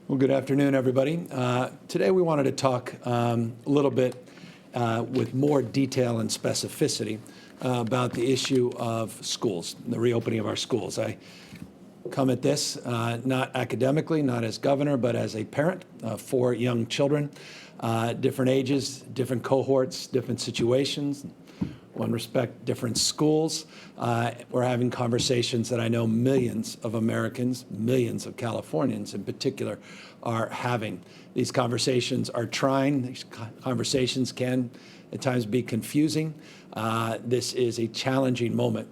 Well, good afternoon, everybody. Today we wanted to talk a little bit with more detail and specificity about the issue of schools, the reopening of our schools. I come at this not academically, not as governor, but as a parent of 4 young children, different ages, different cohorts, different situations. One respect, different schools. We're having conversations that I know millions of Americans, millions of Californians in particular, are having. These conversations are trying. These conversations can at times be confusing. This is a challenging moment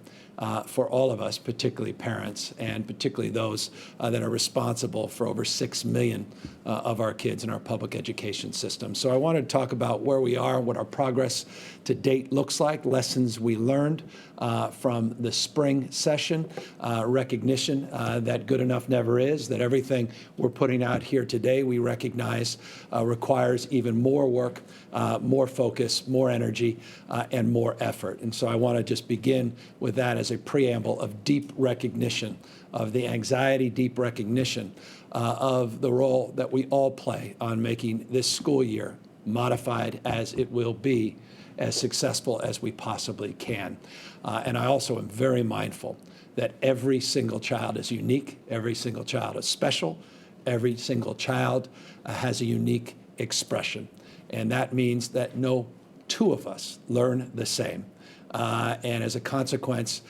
for all of us, particularly parents, and particularly those that are responsible for over 6 million of our kids in our public education system. So I wanted to talk about where we are, what our progress to date looks like, lessons we learned from the spring session, recognition that good enough never is, that everything we're putting out here today we recognize requires even more work, more focus, more energy, and more effort. And so I want to just begin with that as a preamble of deep recognition of the anxiety, deep recognition of the role that we all play on making this school year, modified as it will be, as successful as we possibly can. And I also am very mindful that every single child is unique, every single child is special, every single child has a unique expression. And that means that no two of us learn the same. And as a consequence,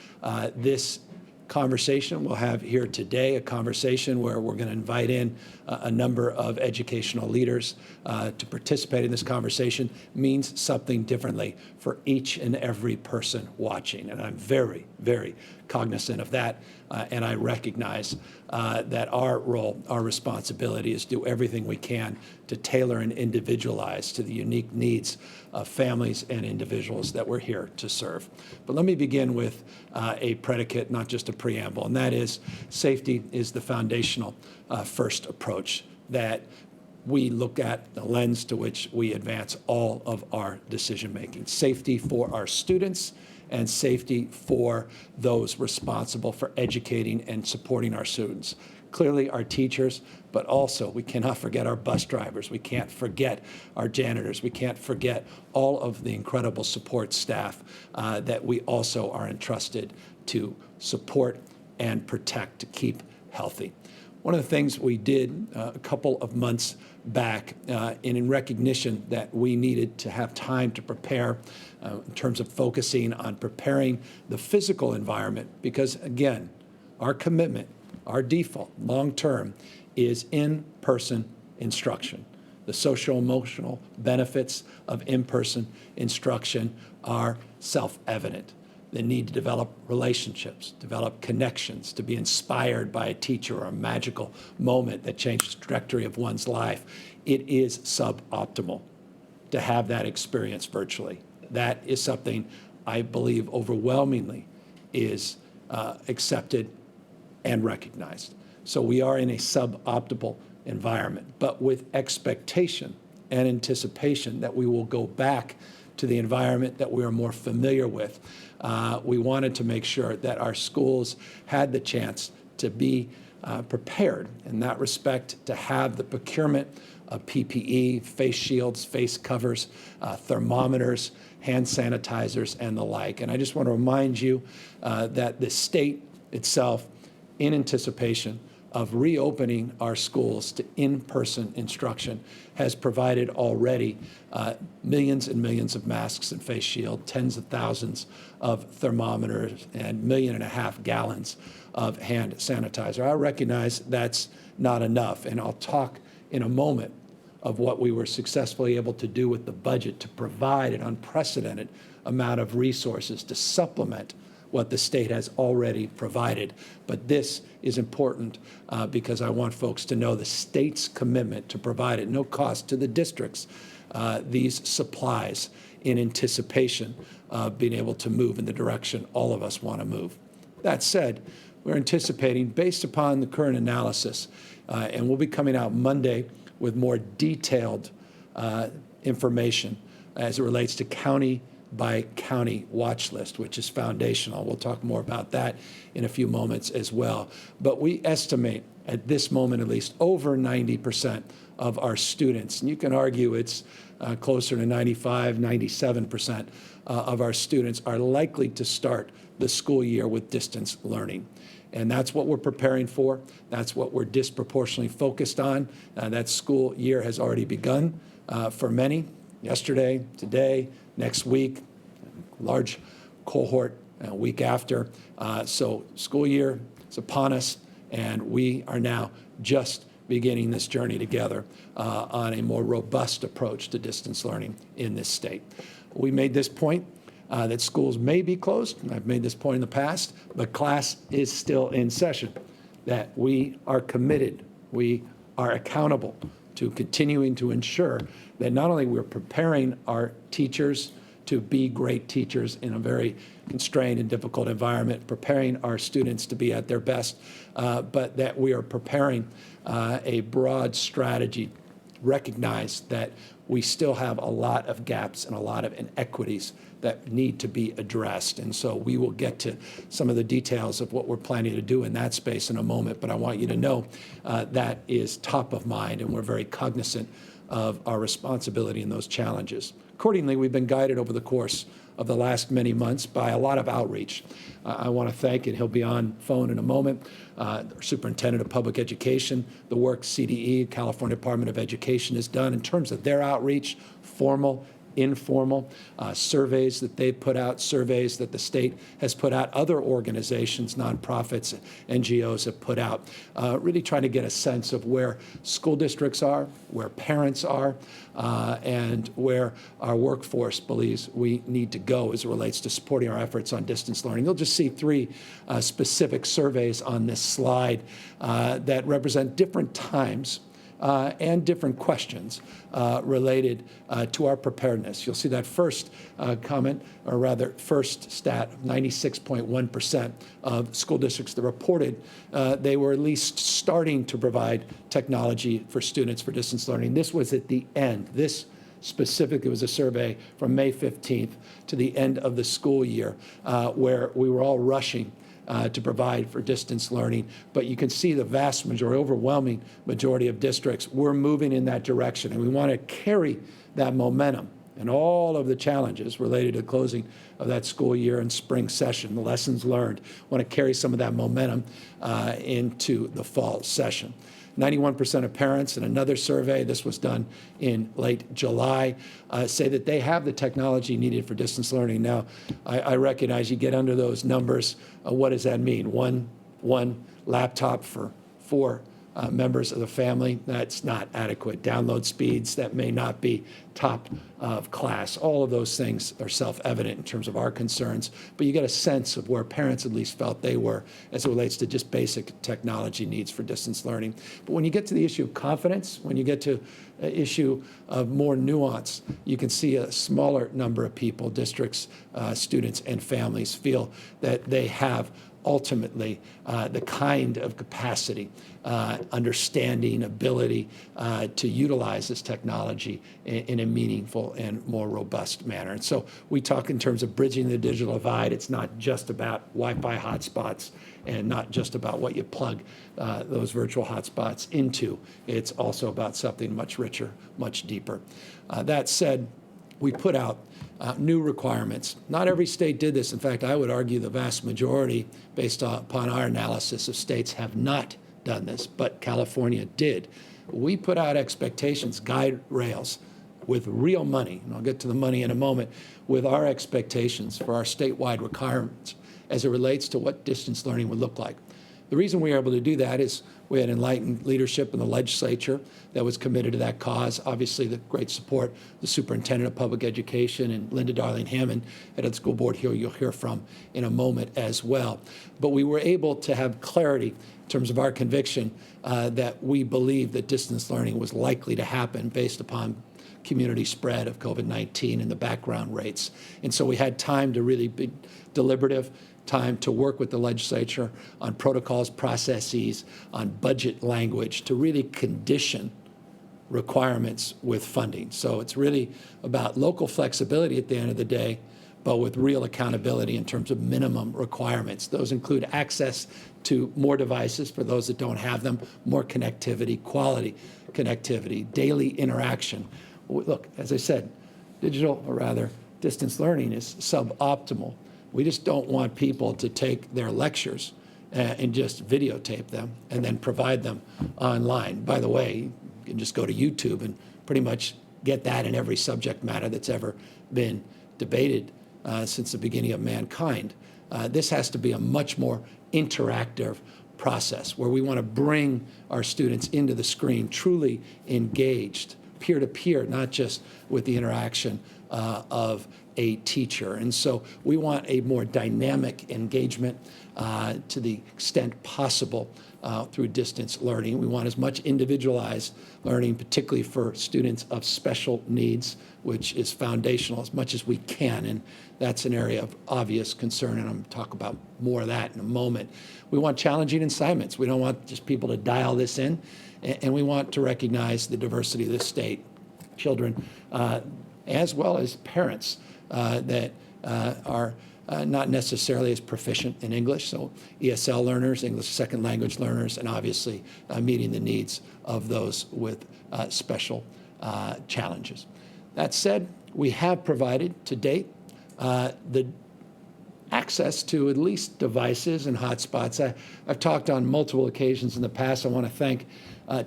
this conversation we'll have here today, a conversation where we're going to invite in a number of educational leaders to participate in this conversation, means something differently for each and every person watching. And I'm very, very cognizant of that. And I recognize that our role, our responsibility is to do everything we can to tailor and individualize to the unique needs of families and individuals that we're here to serve. But let me begin with a predicate, not just a preamble, and that is safety is the foundational first approach that we look at, the lens to which we advance all of our decision making. Safety for our students and safety for those responsible for educating and supporting our students. Clearly our teachers, but also we cannot forget our bus drivers. We can't forget our janitors. We can't forget all of the incredible support staff that we also are entrusted to support and protect, to keep healthy. One of the things we did a couple of months back in recognition that we needed to have time to prepare in terms of focusing on preparing the physical environment, because again, our commitment, our default long-term is in-person instruction. The social-emotional benefits of in-person instruction are self-evident. The need to develop relationships, develop connections, to be inspired by a teacher or a magical moment that changes the trajectory of one's life. It is suboptimal to have that experience virtually. That is something I believe overwhelmingly is accepted and recognized. So we are in a suboptimal environment, but with expectation and anticipation that we will go back to the environment that we are more familiar with. We wanted to make sure that our schools had the chance to be prepared in that respect, to have the procurement of PPE, face shields, face covers, thermometers, hand sanitizers, and the like. And I just want to remind you that the state itself, in anticipation of reopening our schools to in-person instruction, has provided already millions and millions of masks and face shields, tens of thousands of thermometers, and 1.5 million gallons of hand sanitizer. I recognize that's not enough, and I'll talk in a moment of what we were successfully able to do with the budget to provide an unprecedented amount of resources to supplement what the state has already provided. But this is important because I want folks to know the state's commitment to provide at no cost to the districts these supplies in anticipation of being able to move in the direction all of us want to move. That said, we're anticipating, based upon the current analysis, and we'll be coming out Monday with more detailed information as it relates to county by county watch list, which is foundational. We'll talk more about that in a few moments as well. But we estimate, at this moment at least, over 90% of our students, and you can argue it's closer to 95, 97% of our students are likely to start the school year with distance learning. And that's what we're preparing for. That's what we're disproportionately focused on. That school year has already begun for many, yesterday, today, next week, large cohort week after. So school year is upon us, and we are now just beginning this journey together on a more robust approach to distance learning in this state. We made this point that schools may be closed. I've made this point in the past, but class is still in session, that we are committed, we are accountable to continuing to ensure that not only we're preparing our teachers to be great teachers in a very constrained and difficult environment, preparing our students to be at their best, but that we are preparing a broad strategy, recognize that we still have a lot of gaps and a lot of inequities that need to be addressed. And so we will get to some of the details of what we're planning to do in that space in a moment, but I want you to know that is top of mind, and we're very cognizant of our responsibility in those challenges. Accordingly, we've been guided over the course of the last many months by a lot of outreach. I want to thank, and he'll be on phone in a moment, our Superintendent of Public Education, the work CDE, California Department of Education, has done in terms of their outreach, formal, informal, surveys that they've put out, surveys that the state has put out, other organizations, nonprofits, NGOs have put out, really trying to get a sense of where school districts are, where parents are, and where our workforce believes we need to go as it relates to supporting our efforts on distance learning. You'll just see three specific surveys on this slide that represent different times and different questions related to our preparedness. You'll see that first comment, or rather first stat, 96.1% of school districts that reported they were at least starting to provide technology for students for distance learning. This was at the end. This specifically was a survey from May 15th to the end of the school year where we were all rushing to provide for distance learning. But you can see the vast majority, overwhelming majority of districts, we're moving in that direction. And we want to carry that momentum and all of the challenges related to the closing of that school year and spring session, the lessons learned, want to carry some of that momentum into the fall session. 91% of parents in another survey, this was done in late July, say that they have the technology needed for distance learning. Now, I recognize you get under those numbers. What does that mean? One laptop for four members of the family? That's not adequate. Download speeds that may not be top of class. All of those things are self-evident in terms of our concerns, but you get a sense of where parents at least felt they were as it relates to just basic technology needs for distance learning. But when you get to the issue of confidence, when you get to an issue of more nuance, you can see a smaller number of people, districts, students, and families feel that they have ultimately the kind of capacity, understanding, ability to utilize this technology in a meaningful and more robust manner. And so we talk in terms of bridging the digital divide. It's not just about Wi-Fi hotspots and not just about what you plug those virtual hotspots into. It's also about something much richer, much deeper. That said, we put out new requirements. Not every state did this. In fact, I would argue the vast majority, based upon our analysis of states, have not done this, but California did. We put out expectations, guide rails, with real money, and I'll get to the money in a moment, with our expectations for our statewide requirements as it relates to what distance learning would look like. The reason we were able to do that is we had enlightened leadership in the legislature that was committed to that cause. Obviously, the great support, the Superintendent of Public Education and Linda Darling-Hammond at the school board here you'll hear from in a moment as well. But we were able to have clarity in terms of our conviction that we believe that distance learning was likely to happen based upon community spread of COVID-19 and the background rates. And so we had time to really be deliberative, time to work with the legislature on protocols, processes, on budget language to really condition requirements with funding. So it's really about local flexibility at the end of the day, but with real accountability in terms of minimum requirements. Those include access to more devices for those that don't have them, more connectivity, quality connectivity, daily interaction. Look, as I said, digital, or rather distance learning, is suboptimal. We just don't want people to take their lectures and just videotape them and then provide them online. By the way, you can just go to YouTube and pretty much get that in every subject matter that's ever been debated since the beginning of mankind. This has to be a much more interactive process where we want to bring our students into the screen truly engaged, peer-to-peer, not just with the interaction of a teacher. And so we want a more dynamic engagement to the extent possible through distance learning. We want as much individualized learning, particularly for students of special needs, which is foundational, as much as we can. And that's an area of obvious concern, and I'm going to talk about more of that in a moment. We want challenging assignments. We don't want just people to dial this in, and we want to recognize the diversity of this state, children, as well as parents that are not necessarily as proficient in English, so ESL learners, English second language learners, and obviously meeting the needs of those with special challenges. That said, we have provided to date the access to at least devices and hotspots. I've talked on multiple occasions in the past. I want to thank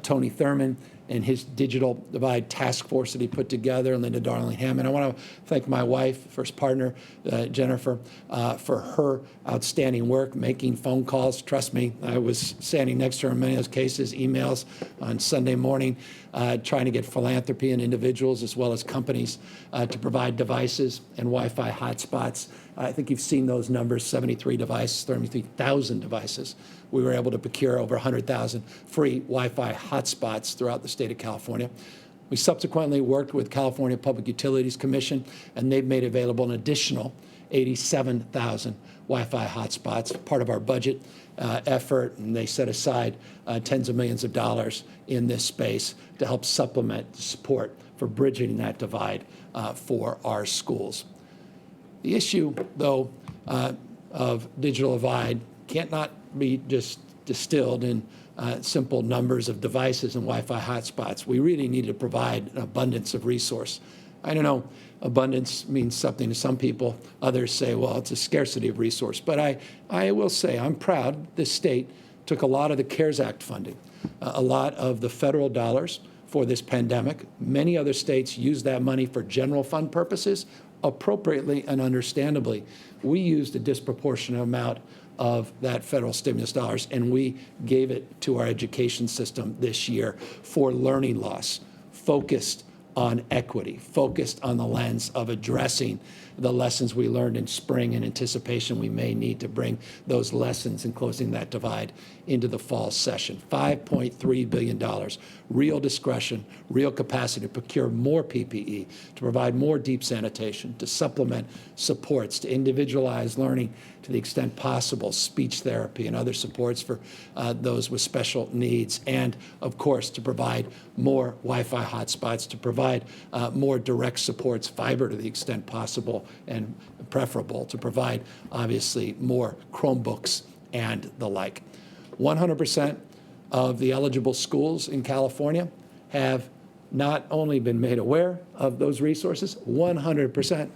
Tony Thurman and his digital divide task force that he put together, and Linda Darling-Hammond. I want to thank my wife, first partner, Jennifer, for her outstanding work, making phone calls. Trust me, I was standing next to her in many of those cases, emails on Sunday morning, trying to get philanthropy and individuals as well as companies to provide devices and Wi-Fi hotspots. I think you've seen those numbers, 73 devices, 33,000 devices. We were able to procure over 100,000 free Wi-Fi hotspots throughout the state of California. We subsequently worked with California Public Utilities Commission, and they've made available an additional 87,000 Wi-Fi hotspots, part of our budget effort, and they set aside tens of millions of dollars in this space to help supplement the support for bridging that divide for our schools. The issue, though, of digital divide can't not be just distilled in simple numbers of devices and Wi-Fi hotspots. We really need to provide an abundance of resource. I don't know, abundance means something to some people. Others say, well, it's a scarcity of resource. But I will say I'm proud this state took a lot of the CARES Act funding, a lot of the federal dollars for this pandemic. Many other states use that money for general fund purposes, appropriately and understandably. We used a disproportionate amount of that federal stimulus dollars, and we gave it to our education system this year for learning loss, focused on equity, focused on the lens of addressing the lessons we learned in spring in anticipation we may need to bring those lessons and closing that divide into the fall session. $5.3 billion, real discretion, real capacity to procure more PPE, to provide more deep sanitation, to supplement supports, to individualize learning to the extent possible, speech therapy and other supports for those with special needs, and of course to provide more Wi-Fi hotspots, to provide more direct supports, fiber to the extent possible and preferable, to provide obviously more Chromebooks and the like. 100% of the eligible schools in California have not only been made aware of those resources, 100%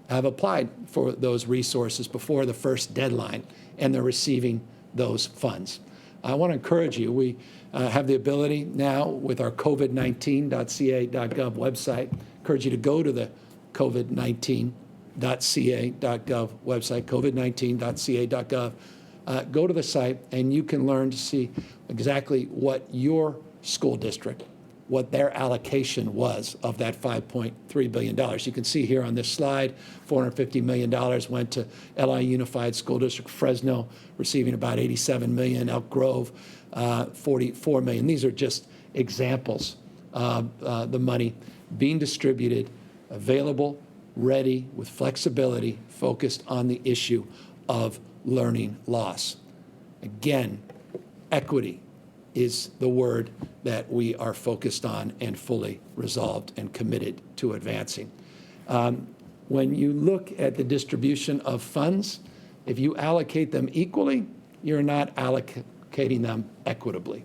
have applied for those resources before the first deadline, and they're receiving those funds. I want to encourage you, we have the ability now with our COVID19.ca.gov website, encourage you to go to the COVID19.ca.gov website, COVID19.ca.gov. Go to the site and you can learn to see exactly what your school district, what their allocation was of that $5.3 billion. You can see here on this slide, $450 million went to LI Unified School District, Fresno receiving about $87 million, Elk Grove, $44 million. These are just examples of the money being distributed, available, ready, with flexibility, focused on the issue of learning loss. Again, equity is the word that we are focused on and fully resolved and committed to advancing. when you look at the distribution of funds, if you allocate them equally, you're not allocating them equitably.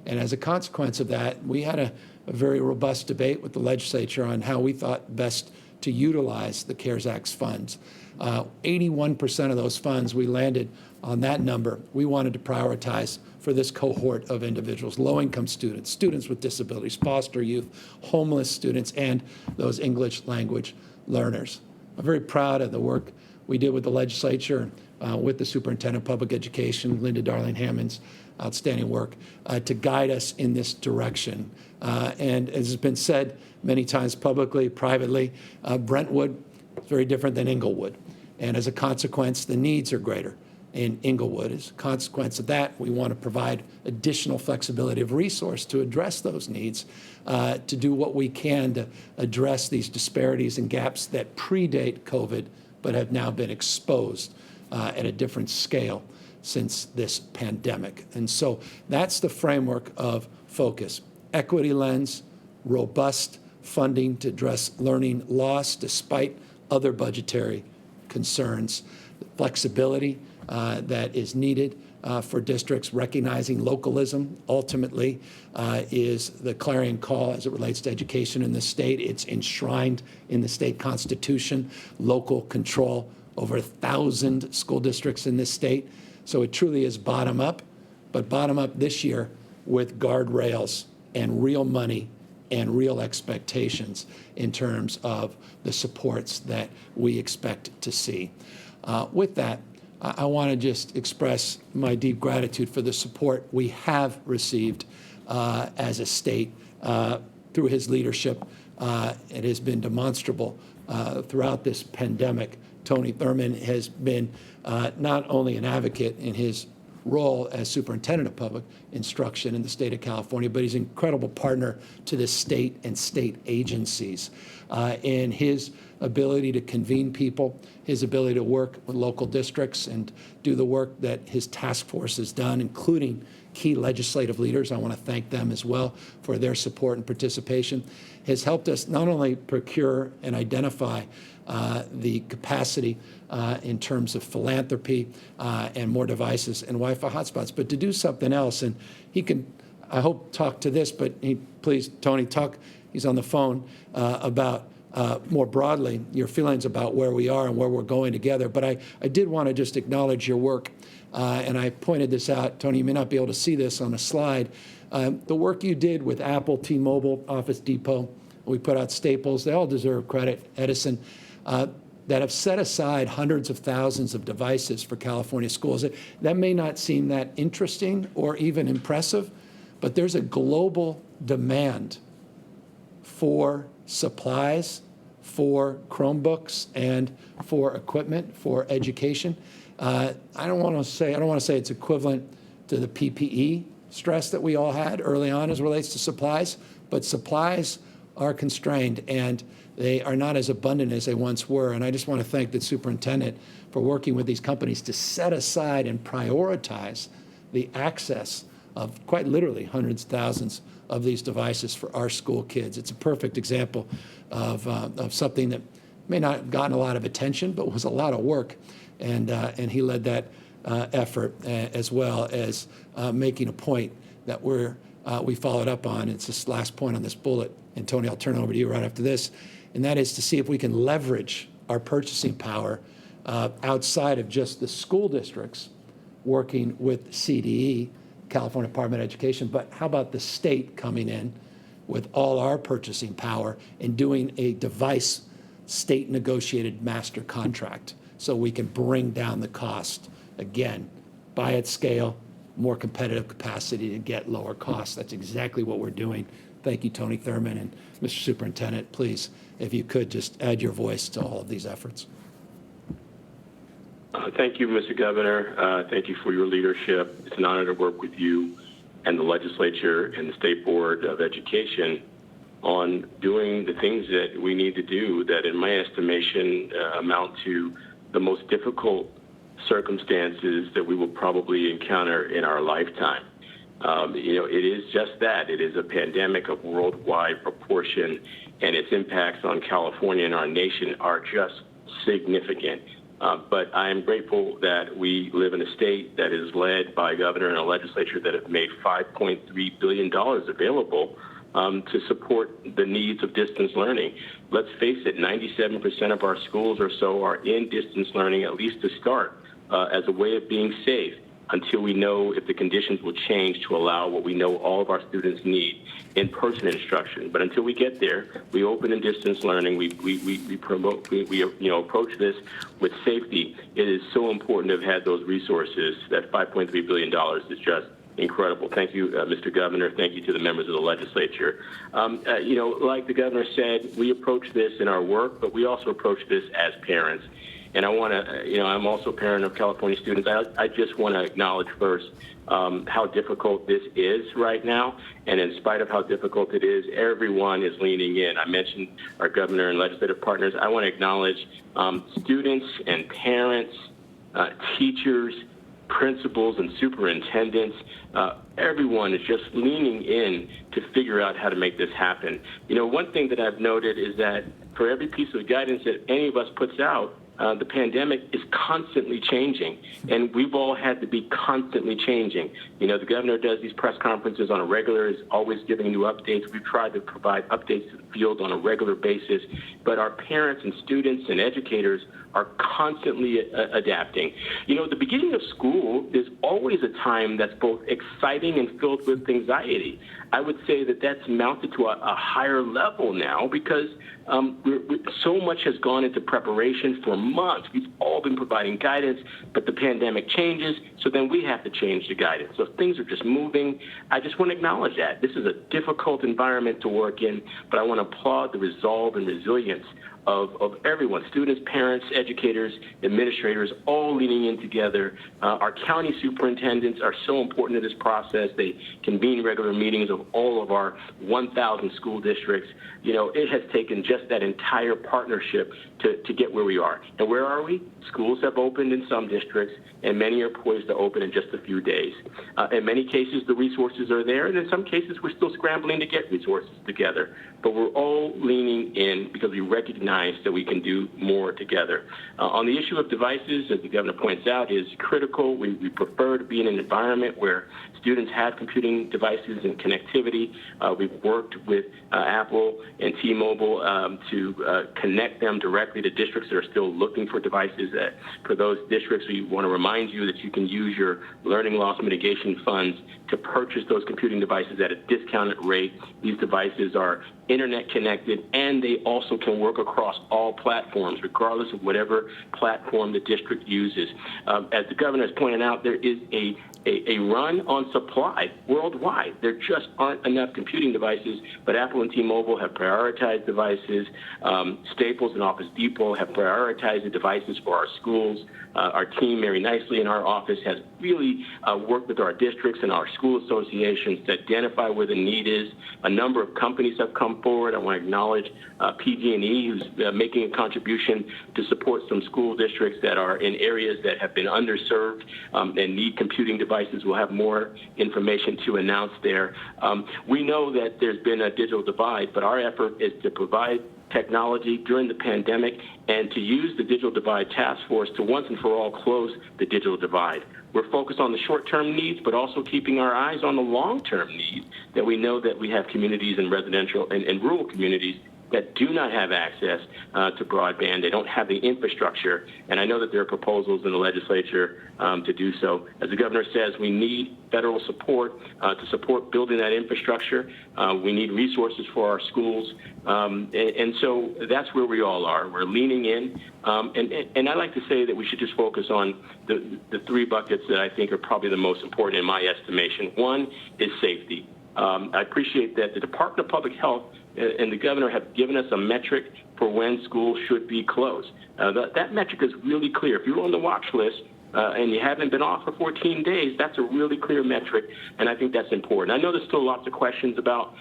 And as a consequence of that, we had a very robust debate with the legislature on how we thought best to utilize the CARES Act's funds. 81% of those funds, we landed on that number. We wanted to prioritize for this cohort of individuals: low-income students, students with disabilities, foster youth, homeless students, and those English language learners. I'm very proud of the work we did with the legislature, with the Superintendent of Public Education, Linda Darling-Hammond's outstanding work to guide us in this direction. And as has been said many times publicly, privately, Brentwood is very different than Inglewood. And as a consequence, the needs are greater in Inglewood. As a consequence of that, we want to provide additional flexibility of resource to address those needs, to do what we can to address these disparities and gaps that predate COVID, but have now been exposed at a different scale since this pandemic. And so that's the framework of focus: equity lens, robust funding to address learning loss despite other budgetary concerns, flexibility that is needed for districts, recognizing localism ultimately is the clarion call as it relates to education in the state. It's enshrined in the state constitution, local control over 1,000 school districts in this state. So it truly is bottom up, but bottom up this year with guardrails and real money and real expectations in terms of the supports that we expect to see. With that, I want to just express my deep gratitude for the support we have received as a state through his leadership. It has been demonstrable throughout this pandemic. Tony Thurmond has been not only an advocate in his role as superintendent of public instruction in the state of California, but he's an incredible partner to the state and state agencies in his ability to convene people, his ability to work with local districts and do the work that his task force has done, including key legislative leaders. I want to thank them as well for their support and participation. Has helped us not only procure and identify the capacity in terms of philanthropy and more devices and Wi-Fi hotspots, but to do something else. And he can, I hope, talk to this, but please, Tony, talk, he's on the phone, about more broadly your feelings about where we are and where we're going together. But I did want to just acknowledge your work, and I pointed this out. Tony, you may not be able to see this on a slide. The work you did with Apple, T-Mobile, Office Depot, we put out Staples, they all deserve credit, Edison, that have set aside hundreds of thousands of devices for California schools. That may not seem that interesting or even impressive, but there's a global demand for supplies, for Chromebooks, and for equipment for education. I don't want to say it's equivalent to the PPE stress that we all had early on as it relates to supplies, but supplies are constrained and they are not as abundant as they once were. And I just want to thank the superintendent for working with these companies to set aside and prioritize the access of quite literally hundreds of thousands of these devices for our school kids. It's a perfect example of something that may not have gotten a lot of attention, but was a lot of work. And he led that effort, as well as making a point that we followed up on. It's this last point on this bullet. And Tony, I'll turn it over to you right after this. And that is to see if we can leverage our purchasing power outside of just the school districts working with CDE, California Department of Education, but how about the state coming in with all our purchasing power and doing a device state negotiated master contract so we can bring down the cost, again, buy at scale, more competitive capacity to get lower costs. That's exactly what we're doing. Thank you, Tony Thurmond, and Mr. Superintendent, please, if you could just add your voice to all of these efforts. Thank you, Mr. Governor. Thank you for your leadership. It's an honor to work with you and the legislature and the State Board of Education on doing the things that we need to do that, in my estimation, amount to the most difficult circumstances that we will probably encounter in our lifetime. It is just that. It is a pandemic of worldwide proportion, and its impacts on California and our nation are just significant. But I am grateful that we live in a state that is led by a governor and a legislature that have made $5.3 billion available to support the needs of distance learning. Let's face it, 97% of our schools or so are in distance learning, at least to start, as a way of being safe until we know if the conditions will change to allow what we know all of our students need, in-person instruction. But until we get there, we open in distance learning. We approach this with safety. It is so important to have had those resources. That $5.3 billion is just incredible. Thank you, Mr. Governor. Thank you to the members of the legislature. Like the governor said, we approach this in our work, but we also approach this as parents. And I want to, I'm also a parent of California students. I just want to acknowledge first how difficult this is right now. And in spite of how difficult it is, everyone is leaning in. I mentioned our governor and legislative partners. I want to acknowledge students and parents, teachers, principals and superintendents. Everyone is just leaning in to figure out how to make this happen. One thing that I've noted is that for every piece of guidance that any of us puts out, the pandemic is constantly changing, and we've all had to be constantly changing. The governor does these press conferences on a regular, is always giving new updates. We've tried to provide updates to the field on a regular basis, but our parents and students and educators are constantly adapting. The beginning of school is always a time that's both exciting and filled with anxiety. I would say that that's mounted to a higher level now because so much has gone into preparation for months. We've all been providing guidance, but the pandemic changes, so then we have to change the guidance. So things are just moving. I just want to acknowledge that. This is a difficult environment to work in, but I want to applaud the resolve and resilience of everyone, students, parents, educators, administrators, all leaning in together. Our county superintendents are so important to this process. They convene regular meetings of all of our 1,000 school districts. It has taken just that entire partnership to get where we are. And where are we? Schools have opened in some districts, and many are poised to open in just a few days. In many cases, the resources are there, and in some cases, we're still scrambling to get resources together. But we're all leaning in because we recognize that we can do more together. On the issue of devices, as the governor points out, is critical. We prefer to be in an environment where students have computing devices and connectivity. We've worked with Apple and T-Mobile to connect them directly to districts that are still looking for devices. For those districts, we want to remind you that you can use your learning loss mitigation funds to purchase those computing devices at a discounted rate. These devices are internet connected, and they also can work across all platforms, regardless of whatever platform the district uses. As the governor has pointed out, there is a run on supply worldwide. There just aren't enough computing devices, but Apple and T-Mobile have prioritized devices. Staples and Office Depot have prioritized the devices for our schools. Our team, Mary Nicely, in our office has really worked with our districts and our school associations to identify where the need is. A number of companies have come forward. I want to acknowledge PG&E, who's making a contribution to support some school districts that are in areas that have been underserved and need computing devices. We'll have more information to announce there. We know that there's been a digital divide, but our effort is to provide technology during the pandemic and to use the Digital Divide Task Force to once and for all close the digital divide. We're focused on the short-term needs, but also keeping our eyes on the long-term needs that we know that we have communities in residential and rural communities that do not have access to broadband. They don't have the infrastructure, and I know that there are proposals in the legislature to do so. As the governor says, we need federal support to support building that infrastructure. We need resources for our schools, and so that's where we all are. We're leaning in, and I like to say that we should just focus on the three buckets that I think are probably the most important in my estimation. One is safety. I appreciate that the Department of Public Health and the governor have given us a metric for when schools should be closed. That metric is really clear. If you're on the watch list, and you haven't been off for 14 days, that's a really clear metric, and I think that's important. I know there's still lots of questions about,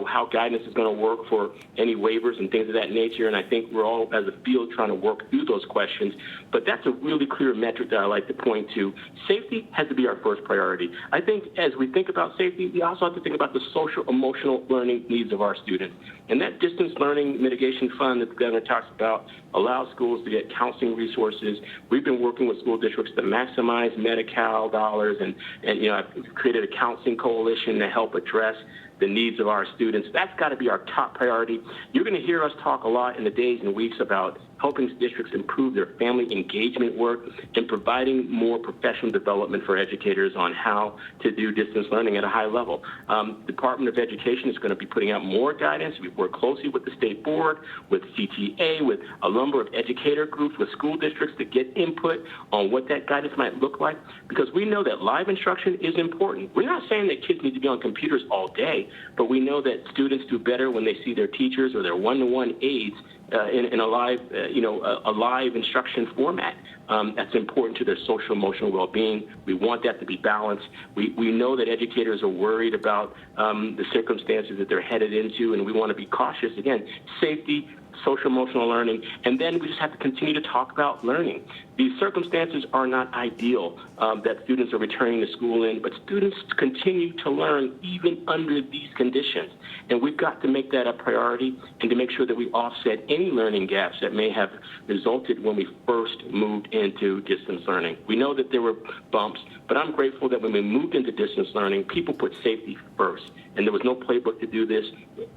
how guidance is going to work for any waivers and things of that nature, and I think we're all, as a field, trying to work through those questions, but that's a really clear metric that I like to point to. Safety has to be our first priority. I think as we think about safety, we also have to think about the social, emotional learning needs of our students. And that distance learning mitigation fund that the governor talks about allows schools to get counseling resources. We've been working with school districts to maximize Medi-Cal dollars, and I've created a counseling coalition to help address the needs of our students. That's got to be our top priority. You're going to hear us talk a lot in the days and weeks about helping districts improve their family engagement work and providing more professional development for educators on how to do distance learning at a high level. Department of Education is going to be putting out more guidance. We work closely with the state board, with CTA, with a number of educator groups, with school districts to get input on what that guidance might look like, because we know that live instruction is important. We're not saying that kids need to be on computers all day, but we know that students do better when they see their teachers or their one-to-one aides in a live, a live instruction format. That's important to their social emotional well-being. We want that to be balanced. We know that educators are worried about the circumstances that they're headed into, and we want to be cautious. Again, safety, social emotional learning, and then we just have to continue to talk about learning. These circumstances are not ideal that students are returning to school in, but students continue to learn even under these conditions. And we've got to make that a priority and to make sure that we offset any learning gaps that may have resulted when we first moved into distance learning. We know that there were bumps, but I'm grateful that when we moved into distance learning, people put safety first. And there was no playbook to do this.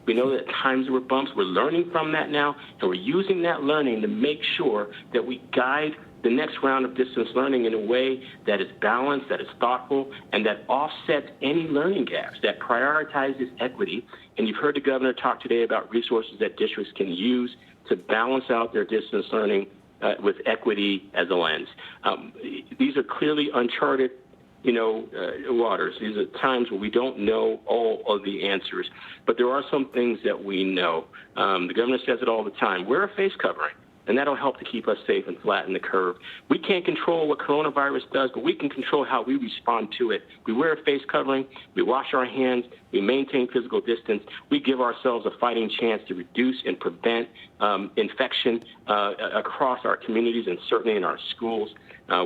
We know that at times there were bumps. We're learning from that now, and we're using that learning to make sure that we guide the next round of distance learning in a way that is balanced, that is thoughtful, and that offsets any learning gaps, that prioritizes equity. And you've heard the governor talk today about resources that districts can use to balance out their distance learning with equity as a lens. These are clearly uncharted waters. These are times where we don't know all of the answers, but there are some things that we know. The governor says it all the time. Wear a face covering, and that'll help to keep us safe and flatten the curve. We can't control what coronavirus does, but we can control how we respond to it. We wear a face covering, we wash our hands, we maintain physical distance, we give ourselves a fighting chance to reduce and prevent infection across our communities and certainly in our schools.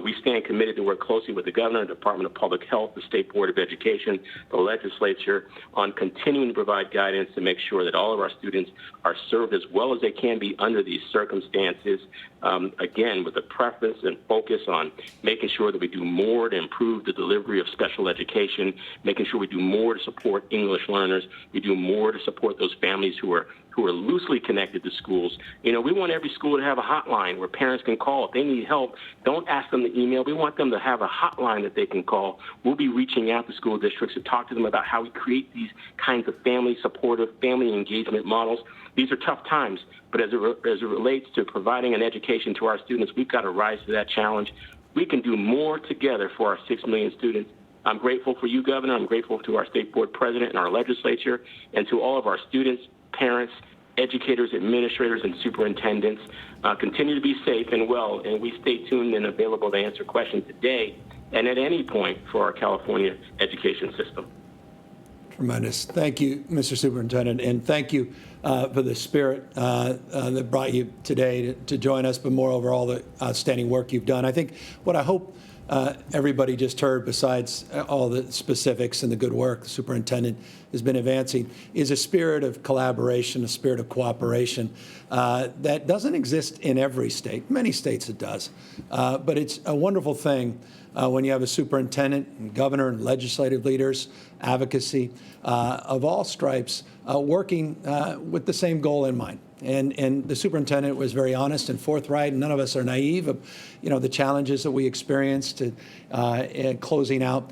We stand committed to work closely with the governor, the Department of Public Health, the State Board of Education, the legislature on continuing to provide guidance to make sure that all of our students are served as well as they can be under these circumstances. Again, with a preference and focus on making sure that we do more to improve the delivery of special education, making sure we do more to support English learners, we do more to support those families who are loosely connected to schools. We want every school to have a hotline where parents can call. If they need help, don't ask them to email. We want them to have a hotline that they can call. We'll be reaching out to school districts to talk to them about how we create these kinds of family supportive, family engagement models. These are tough times, but as it relates to providing an education to our students, we've got to rise to that challenge. We can do more together for our 6 million students. I'm grateful for you, Governor. I'm grateful to our State Board President and our legislature, and to all of our students, parents, educators, administrators, and superintendents. Continue to be safe and well, and we stay tuned and available to answer questions today and at any point for our California education system. Tremendous. Thank you, Mr. Superintendent, and thank you for the spirit that brought you today to join us, but moreover, all the outstanding work you've done. I think what I hope everybody just heard, besides all the specifics and the good work the superintendent has been advancing, is a spirit of collaboration, a spirit of cooperation that doesn't exist in every state. Many states it does. But it's a wonderful thing when you have a superintendent and governor and legislative leaders, advocacy of all stripes working with the same goal in mind. And the superintendent was very honest and forthright, and none of us are naive of, the challenges that we experienced in closing out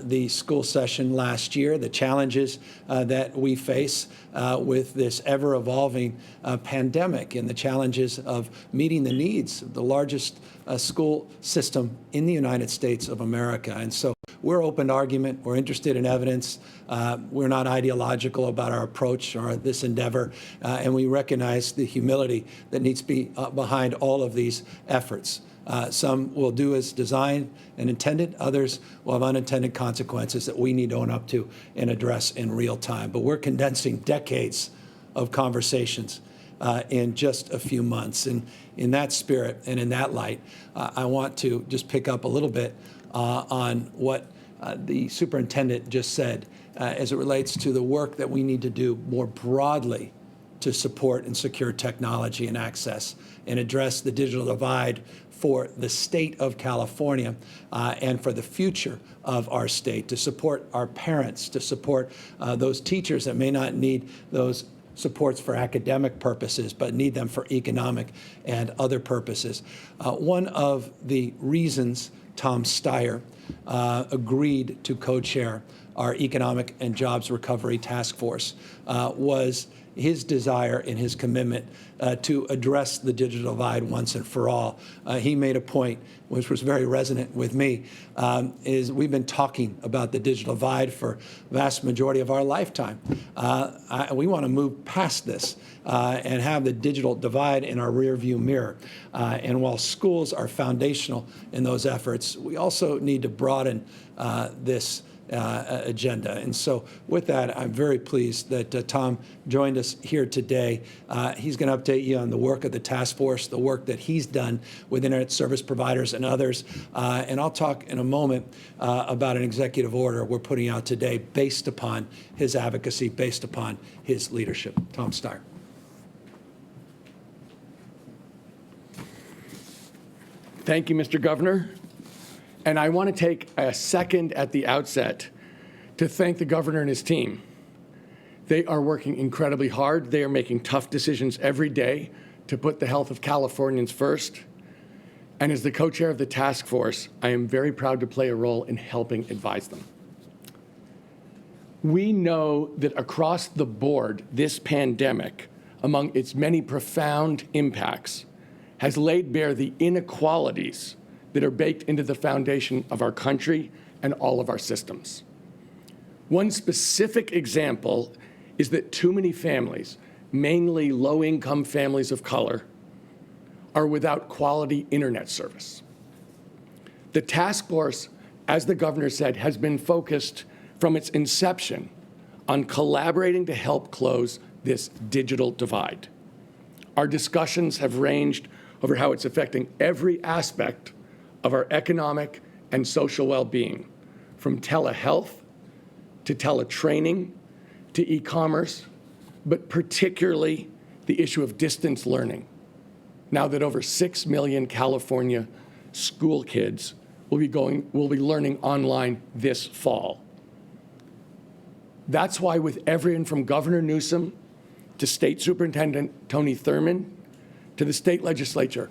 the school session last year, the challenges that we face with this ever-evolving pandemic, and the challenges of meeting the needs of the largest school system in the United States of America. And so we're open to argument. We're interested in evidence. We're not ideological about our approach or this endeavor, and we recognize the humility that needs to be behind all of these efforts. Some will do as designed and intended. Others will have unintended consequences that we need to own up to and address in real time. But we're condensing decades of conversations in just a few months. And in that spirit and in that light, I want to just pick up a little bit on what the superintendent just said as it relates to the work that we need to do more broadly to support and secure technology and access and address the digital divide for the state of California and for the future of our state, to support our parents, to support those teachers that may not need those supports for academic purposes, but need them for economic and other purposes. One of the reasons Tom Steyer agreed to co-chair our Economic and Jobs Recovery Task Force was his desire and his commitment to address the digital divide once and for all. He made a point, which was very resonant with me, is we've been talking about the digital divide for the vast majority of our lifetime. We want to move past this and have the digital divide in our rearview mirror. And while schools are foundational in those efforts, we also need to broaden this agenda. And so with that, I'm very pleased that Tom joined us here today. He's going to update you on the work of the task force, the work that he's done with internet service providers and others. And I'll talk in a moment about an executive order we're putting out today based upon his advocacy, based upon his leadership. Tom Steyer. Thank you, Mr. Governor. And I want to take a second at the outset to thank the governor and his team. They are working incredibly hard. They are making tough decisions every day to put the health of Californians first. And as the co-chair of the task force, I am very proud to play a role in helping advise them. We know that across the board, this pandemic, among its many profound impacts, has laid bare the inequalities that are baked into the foundation of our country and all of our systems. One specific example is that too many families, mainly low-income families of color, are without quality internet service. The task force, as the governor said, has been focused from its inception on collaborating to help close this digital divide. Our discussions have ranged over how it's affecting every aspect of our economic and social well-being, from telehealth to teletraining to e-commerce, but particularly the issue of distance learning, now that over 6 million California school kids will be learning online this fall. That's why with everyone from Governor Newsom to State Superintendent Tony Thurmond to the state legislature,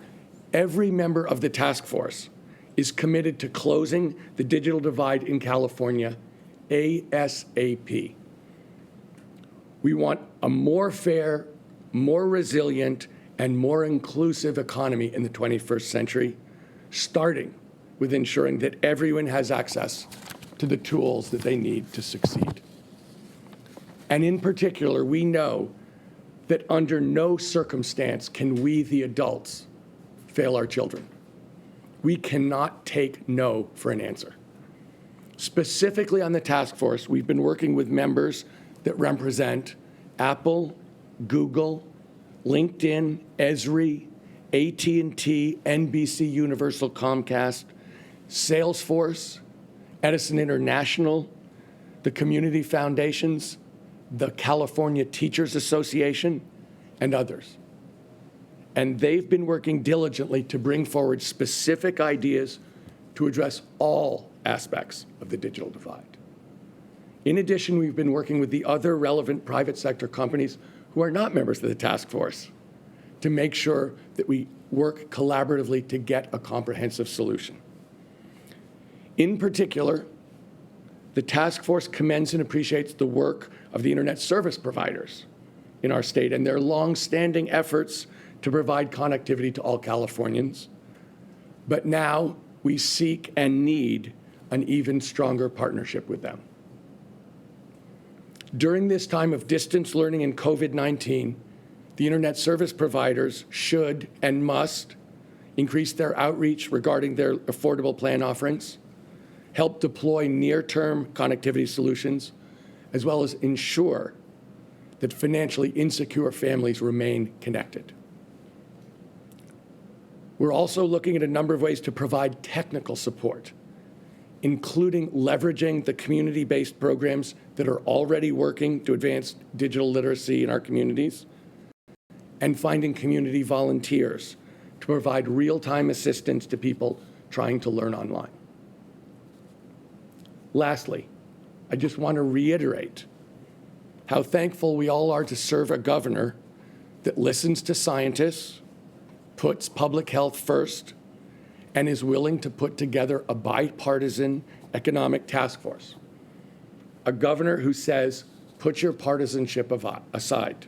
every member of the task force is committed to closing the digital divide in California ASAP. We want a more fair, more resilient, and more inclusive economy in the 21st century, starting with ensuring that everyone has access to the tools that they need to succeed. And in particular, we know that under no circumstance can we, the adults, fail our children. We cannot take no for an answer. Specifically on the task force, we've been working with members that represent Apple, Google, LinkedIn, Esri, AT&T, NBC Universal Comcast, Salesforce, Edison International, the community foundations, the California Teachers Association, and others. And they've been working diligently to bring forward specific ideas to address all aspects of the digital divide. In addition, we've been working with the other relevant private sector companies who are not members of the task force to make sure that we work collaboratively to get a comprehensive solution. In particular, the task force commends and appreciates the work of the internet service providers in our state and their long-standing efforts to provide connectivity to all Californians. But now we seek and need an even stronger partnership with them. During this time of distance learning and COVID-19, the internet service providers should and must increase their outreach regarding their affordable plan offerings, help deploy near-term connectivity solutions, as well as ensure that financially insecure families remain connected. We're also looking at a number of ways to provide technical support, including leveraging the community-based programs that are already working to advance digital literacy in our communities, and finding community volunteers to provide real-time assistance to people trying to learn online. Lastly, I just want to reiterate how thankful we all are to serve a governor that listens to scientists, puts public health first, and is willing to put together a bipartisan economic task force. A governor who says, put your partisanship aside,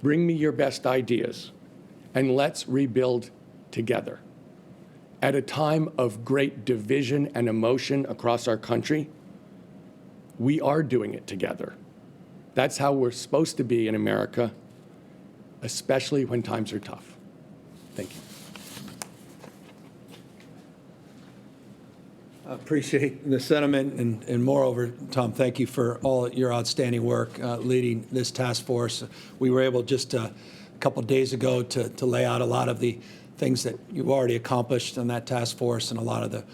bring me your best ideas, and let's rebuild together. At a time of great division and emotion across our country, we are doing it together. That's how we're supposed to be in America, especially when times are tough. Thank you. I appreciate the sentiment, and moreover, Tom, thank you for all your outstanding work leading this task force. We were able just a couple days ago to lay out a lot of the things that you've already accomplished on that task force and a lot of the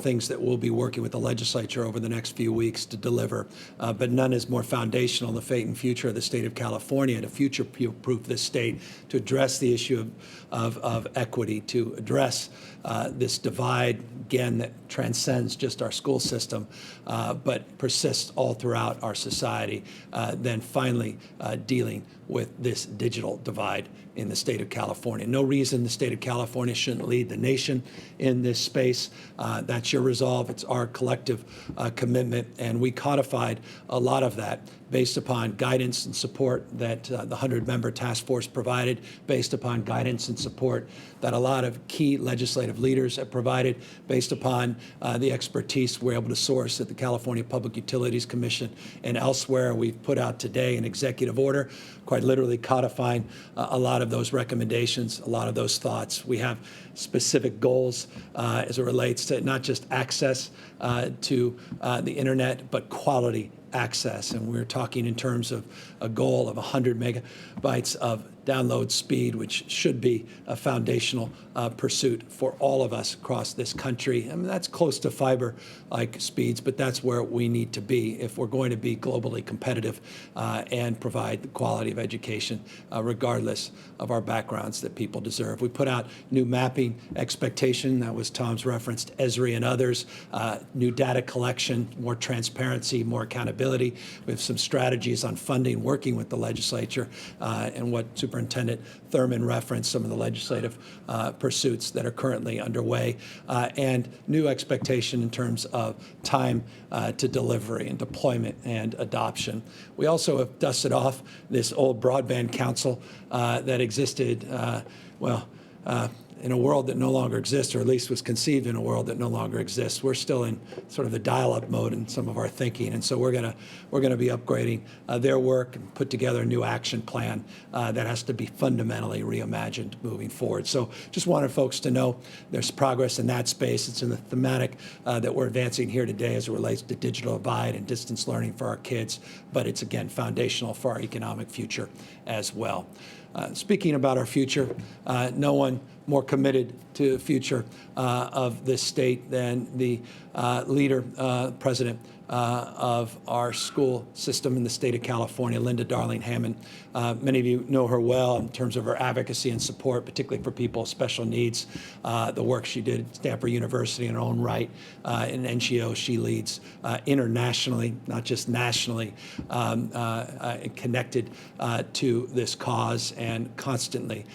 things that we'll be working with the legislature over the next few weeks to deliver. But none is more foundational in the fate and future of the state of California, to future-proof this state, to address the issue of equity, to address this divide, again, that transcends just our school system, but persists all throughout our society, then finally dealing with this digital divide in the state of California. No reason the state of California shouldn't lead the nation in this space. That's your resolve. It's our collective commitment, and we codified a lot of that based upon guidance and support that the 100-member task force provided, based upon guidance and support that a lot of key legislative leaders have provided, based upon the expertise we're able to source at the California Public Utilities Commission and elsewhere. We've put out today an executive order, quite literally codifying a lot of those recommendations, a lot of those thoughts. We have specific goals as it relates to not just access to the internet, but quality access. And we're talking in terms of a goal of 100 megabytes of download speed, which should be a foundational pursuit for all of us across this country. I mean, that's close to fiber-like speeds, but that's where we need to be if we're going to be globally competitive and provide the quality of education, regardless of our backgrounds, that people deserve. We put out new mapping expectation. That was Tom's reference to Esri and others. New data collection, more transparency, more accountability. We have some strategies on funding, working with the legislature, and what Superintendent Thurman referenced, some of the legislative pursuits that are currently underway, and new expectation in terms of time to delivery and deployment and adoption. We also have dusted off this old broadband council that existed, in a world that no longer exists, or at least was conceived in a world that no longer exists. We're still in sort of the dial-up mode in some of our thinking, and so we're gonna be upgrading their work and put together a new action plan that has to be fundamentally reimagined moving forward. So just wanted folks to know there's progress in that space. It's in the thematic that we're advancing here today as it relates to digital divide and distance learning for our kids, but it's, again, foundational for our economic future as well. Speaking about our future, no one more committed to the future of this state than the leader, president of our school system in the state of California, Linda Darling Hammond. Many of you know her well in terms of her advocacy and support, particularly for people with special needs, the work she did at Stanford University in her own right, an NGO she leads internationally, not just nationally, connected to this cause and constantly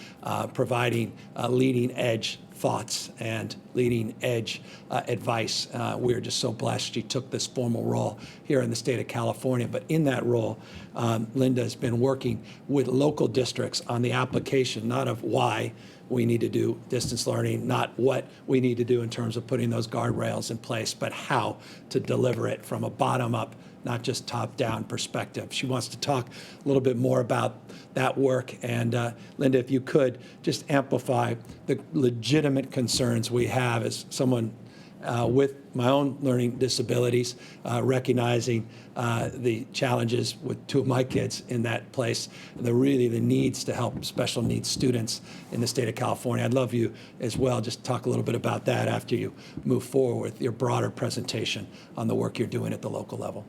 providing leading edge thoughts and leading edge advice. We're just so blessed she took this formal role here in the state of California. But in that role, Linda has been working with local districts on the application, not of why we need to do distance learning, not what we need to do in terms of putting those guardrails in place, but how to deliver it from a bottom-up, not just top-down perspective. She wants to talk a little bit more about that work. And Linda, if you could just amplify the legitimate concerns we have as someone with my own learning disabilities, recognizing the challenges with two of my kids in that place, and the needs to help special needs students in the state of California. I'd love you as well just talk a little bit about that after you move forward with your broader presentation on the work you're doing at the local level.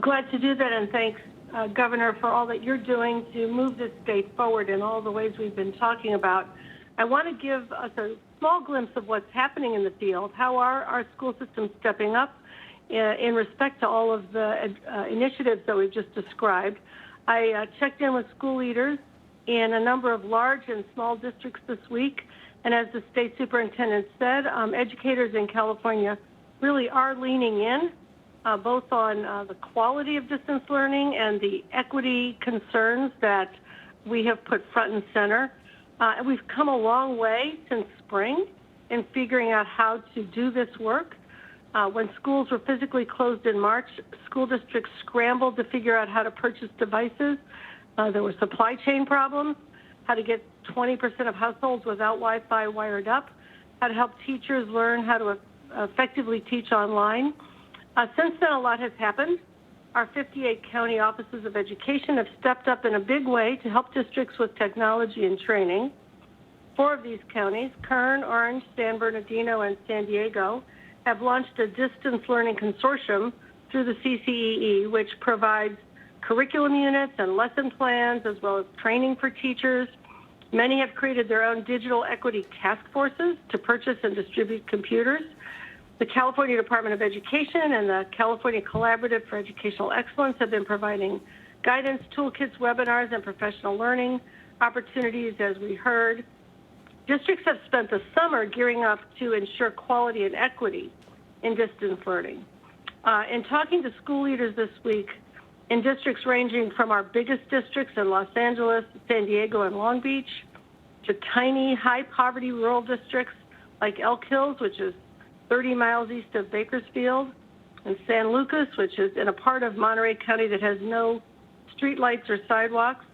Glad to do that, and thanks, Governor, for all that you're doing to move this state forward in all the ways we've been talking about. I want to give us a small glimpse of what's happening in the field. How are our school systems stepping up in respect to all of the initiatives that we've just described? I checked in with school leaders in a number of large and small districts this week, and as the state superintendent said, educators in California really are leaning in, both on the quality of distance learning and the equity concerns that we have put front and center. We've come a long way since spring in figuring out how to do this work. When schools were physically closed in March, school districts scrambled to figure out how to purchase devices. There were supply chain problems, how to get 20% of households without Wi-Fi wired up, how to help teachers learn how to effectively teach online. Since then, a lot has happened. Our 58 county offices of education have stepped up in a big way to help districts with technology and training. 4 of these counties, Kern, Orange, San Bernardino, and San Diego, have launched a distance learning consortium through the CCEE, which provides curriculum units and lesson plans, as well as training for teachers. Many have created their own digital equity task forces to purchase and distribute computers. The California Department of Education and the California Collaborative for Educational Excellence have been providing guidance, toolkits, webinars, and professional learning opportunities, as we heard. Districts have spent the summer gearing up to ensure quality and equity in distance learning. In talking to school leaders this week, in districts ranging from our biggest districts in Los Angeles, San Diego, and Long Beach, to tiny, high-poverty rural districts like Elk Hills, which is 30 miles east of Bakersfield, and San Lucas, which is in a part of Monterey County that has no streetlights or sidewalks.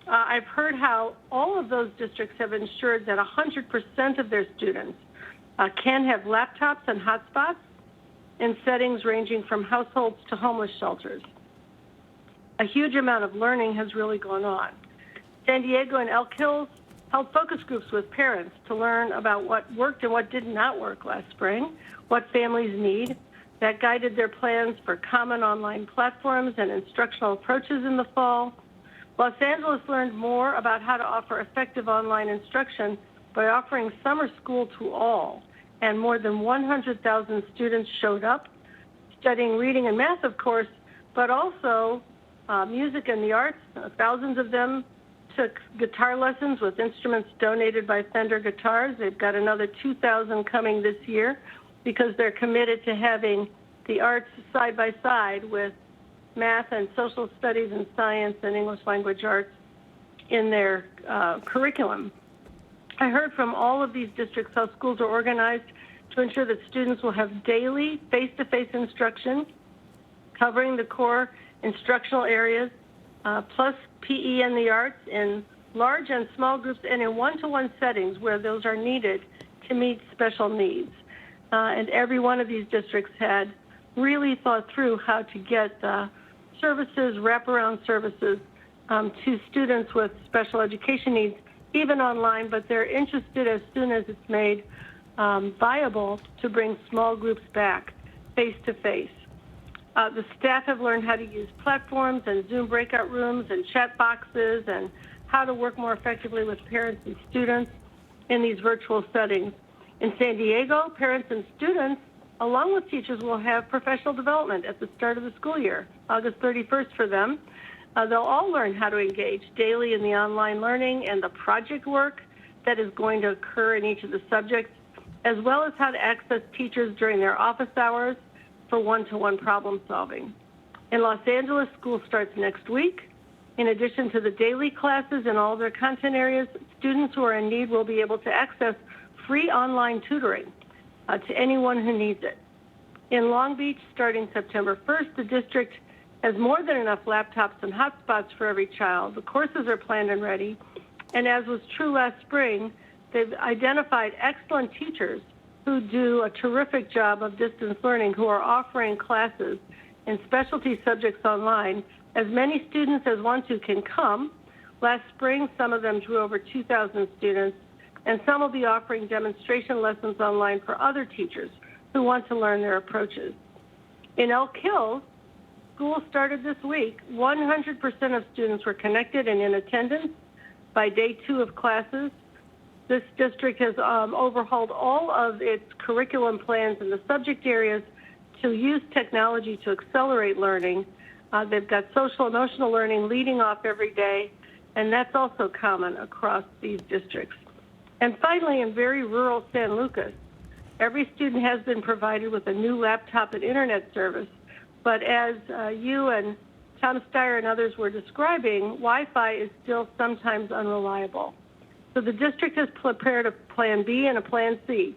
I've heard how all of those districts have ensured that 100% of their students can have laptops and hotspots in settings ranging from households to homeless shelters. A huge amount of learning has really gone on. San Diego and Elk Hills held focus groups with parents to learn about what worked and what did not work last spring, what families need. That guided their plans for common online platforms and instructional approaches in the fall. Los Angeles learned more about how to offer effective online instruction by offering summer school to all, and more than 100,000 students showed up, studying reading and math, of course, but also music and the arts. Thousands of them took guitar lessons with instruments donated by Fender Guitars. They've got another 2,000 coming this year because they're committed to having the arts side by side with math and social studies and science and English language arts in their curriculum. I heard from all of these districts how schools are organized to ensure that students will have daily face-to-face instruction covering the core instructional areas, plus PE and the arts in large and small groups and in one-to-one settings where those are needed to meet special needs. And every one of these districts had really thought through how to get services, wraparound services to students with special education needs, even online, but they're interested as soon as it's made viable to bring small groups back face-to-face. The staff have learned how to use platforms and Zoom breakout rooms and chat boxes and how to work more effectively with parents and students in these virtual settings. In San Diego, parents and students, along with teachers, will have professional development at the start of the school year, August 31st for them. They'll all learn how to engage daily in the online learning and the project work that is going to occur in each of the subjects, as well as how to access teachers during their office hours for one-to-one problem solving. In Los Angeles, school starts next week. In addition to the daily classes in all their content areas, students who are in need will be able to access free online tutoring to anyone who needs it. In Long Beach, starting September 1st, the district has more than enough laptops and hotspots for every child. The courses are planned and ready. And as was true last spring, they've identified excellent teachers who do a terrific job of distance learning, who are offering classes in specialty subjects online. As many students as want to can come. Last spring, some of them drew over 2,000 students, and some will be offering demonstration lessons online for other teachers who want to learn their approaches. In Elk Hills, school started this week. 100% of students were connected and in attendance by day 2 of classes. This district has overhauled all of its curriculum plans in the subject areas to use technology to accelerate learning. They've got social emotional learning leading off every day, and that's also common across these districts. And finally, in very rural San Lucas, every student has been provided with a new laptop and internet service, but as you and Tom Steyer and others were describing, Wi-Fi is still sometimes unreliable. So the district has prepared a plan B and a plan C.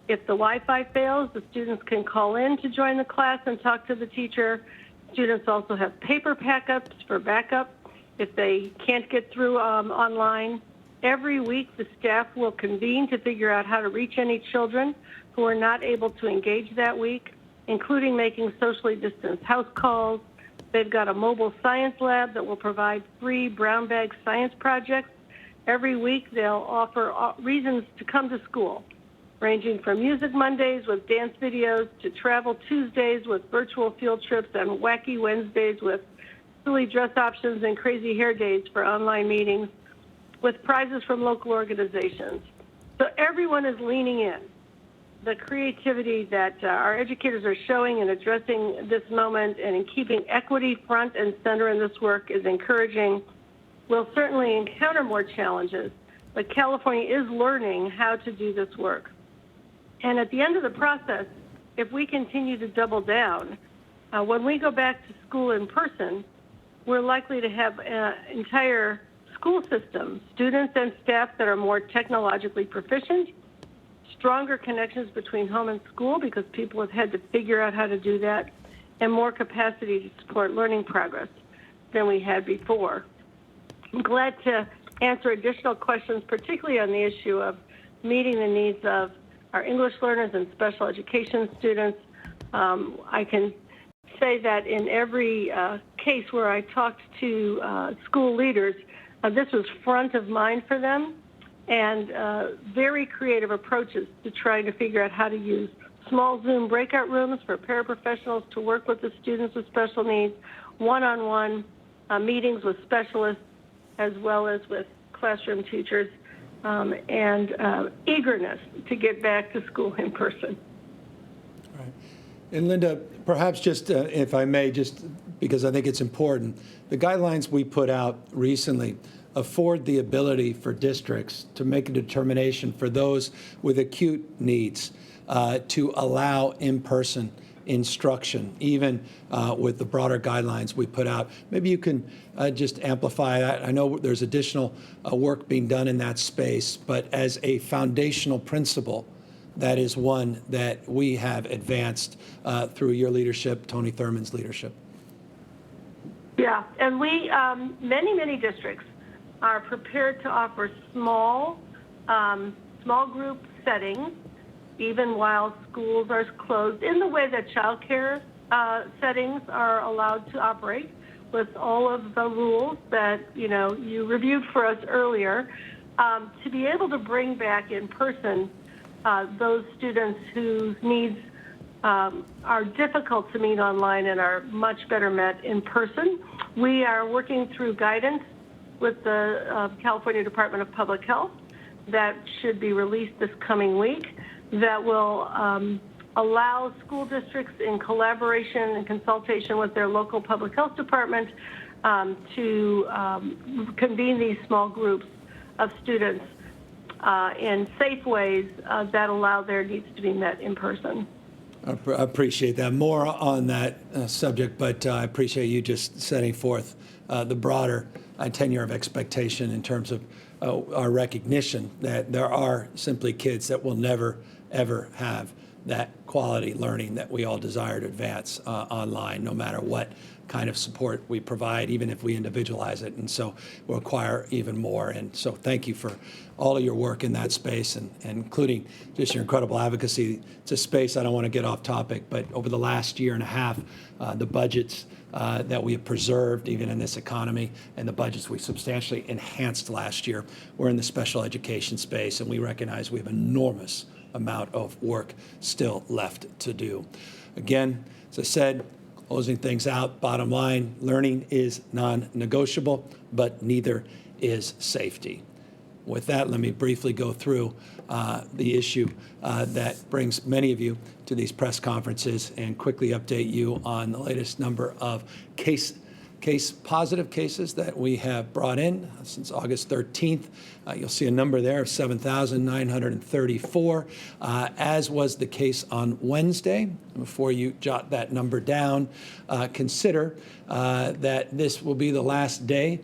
If the Wi-Fi fails, the students can call in to join the class and talk to the teacher. Students also have paper backups for backup if they can't get through online. Every week, the staff will convene to figure out how to reach any children who are not able to engage that week, including making socially distanced house calls. They've got a mobile science lab that will provide free brown bag science projects. Every week, they'll offer reasons to come to school, ranging from Music Mondays with dance videos to Travel Tuesdays with virtual field trips and Wacky Wednesdays with silly dress options and crazy hair days for online meetings with prizes from local organizations. So everyone is leaning in. The creativity that our educators are showing in addressing this moment and in keeping equity front and center in this work is encouraging. We'll certainly encounter more challenges, but California is learning how to do this work. And at the end of the process, if we continue to double down, when we go back to school in person, we're likely to have an entire school system, students and staff that are more technologically proficient, stronger connections between home and school because people have had to figure out how to do that, and more capacity to support learning progress than we had before. I'm glad to answer additional questions, particularly on the issue of meeting the needs of our English learners and special education students. I can say that in every case where I talked to school leaders, this was front of mind for them, and very creative approaches to trying to figure out how to use small Zoom breakout rooms for paraprofessionals to work with the students with special needs, one-on-one meetings with specialists, as well as with classroom teachers, and eagerness to get back to school in person. Right. And Linda, perhaps just, if I may, just because I think it's important, the guidelines we put out recently afford the ability for districts to make a determination for those with acute needs to allow in-person instruction, even with the broader guidelines we put out. Maybe you can just amplify that. I know there's additional work being done in that space, but as a foundational principle, that is one that we have advanced through your leadership, Tony Thurman's leadership. Yeah, and we, many districts are prepared to offer small group settings, even while schools are closed, in the way that child care settings are allowed to operate, with all of the rules that you reviewed for us earlier, to be able to bring back in person those students whose needs are difficult to meet online and are much better met in person. We are working through guidance with the California Department of Public Health that should be released this coming week, that will allow school districts, in collaboration and consultation with their local public health department, to convene these small groups of students. in safe ways that allow their needs to be met in person. I appreciate that. More on that subject, but I appreciate you just setting forth the broader tenure of expectation in terms of our recognition that there are simply kids that will never, ever have that quality learning that we all desire to advance online, no matter what kind of support we provide, even if we individualize it. And so we'll require even more. And so thank you for all of your work in that space, and including just your incredible advocacy. It's a space, I don't want to get off topic, but over the last year and a half, the budgets that we have preserved, even in this economy, and the budgets we substantially enhanced last year, were in the special education space, and we recognize we have enormous amount of work still left to do. Again, as I said, closing things out, bottom line, learning is non-negotiable, but neither is safety. With that, let me briefly go through the issue that brings many of you to these press conferences and quickly update you on the latest number of positive cases that we have brought in since August 13th. You'll see a number there of 7,934, as was the case on Wednesday. Before you jot that number down, consider that this will be the last day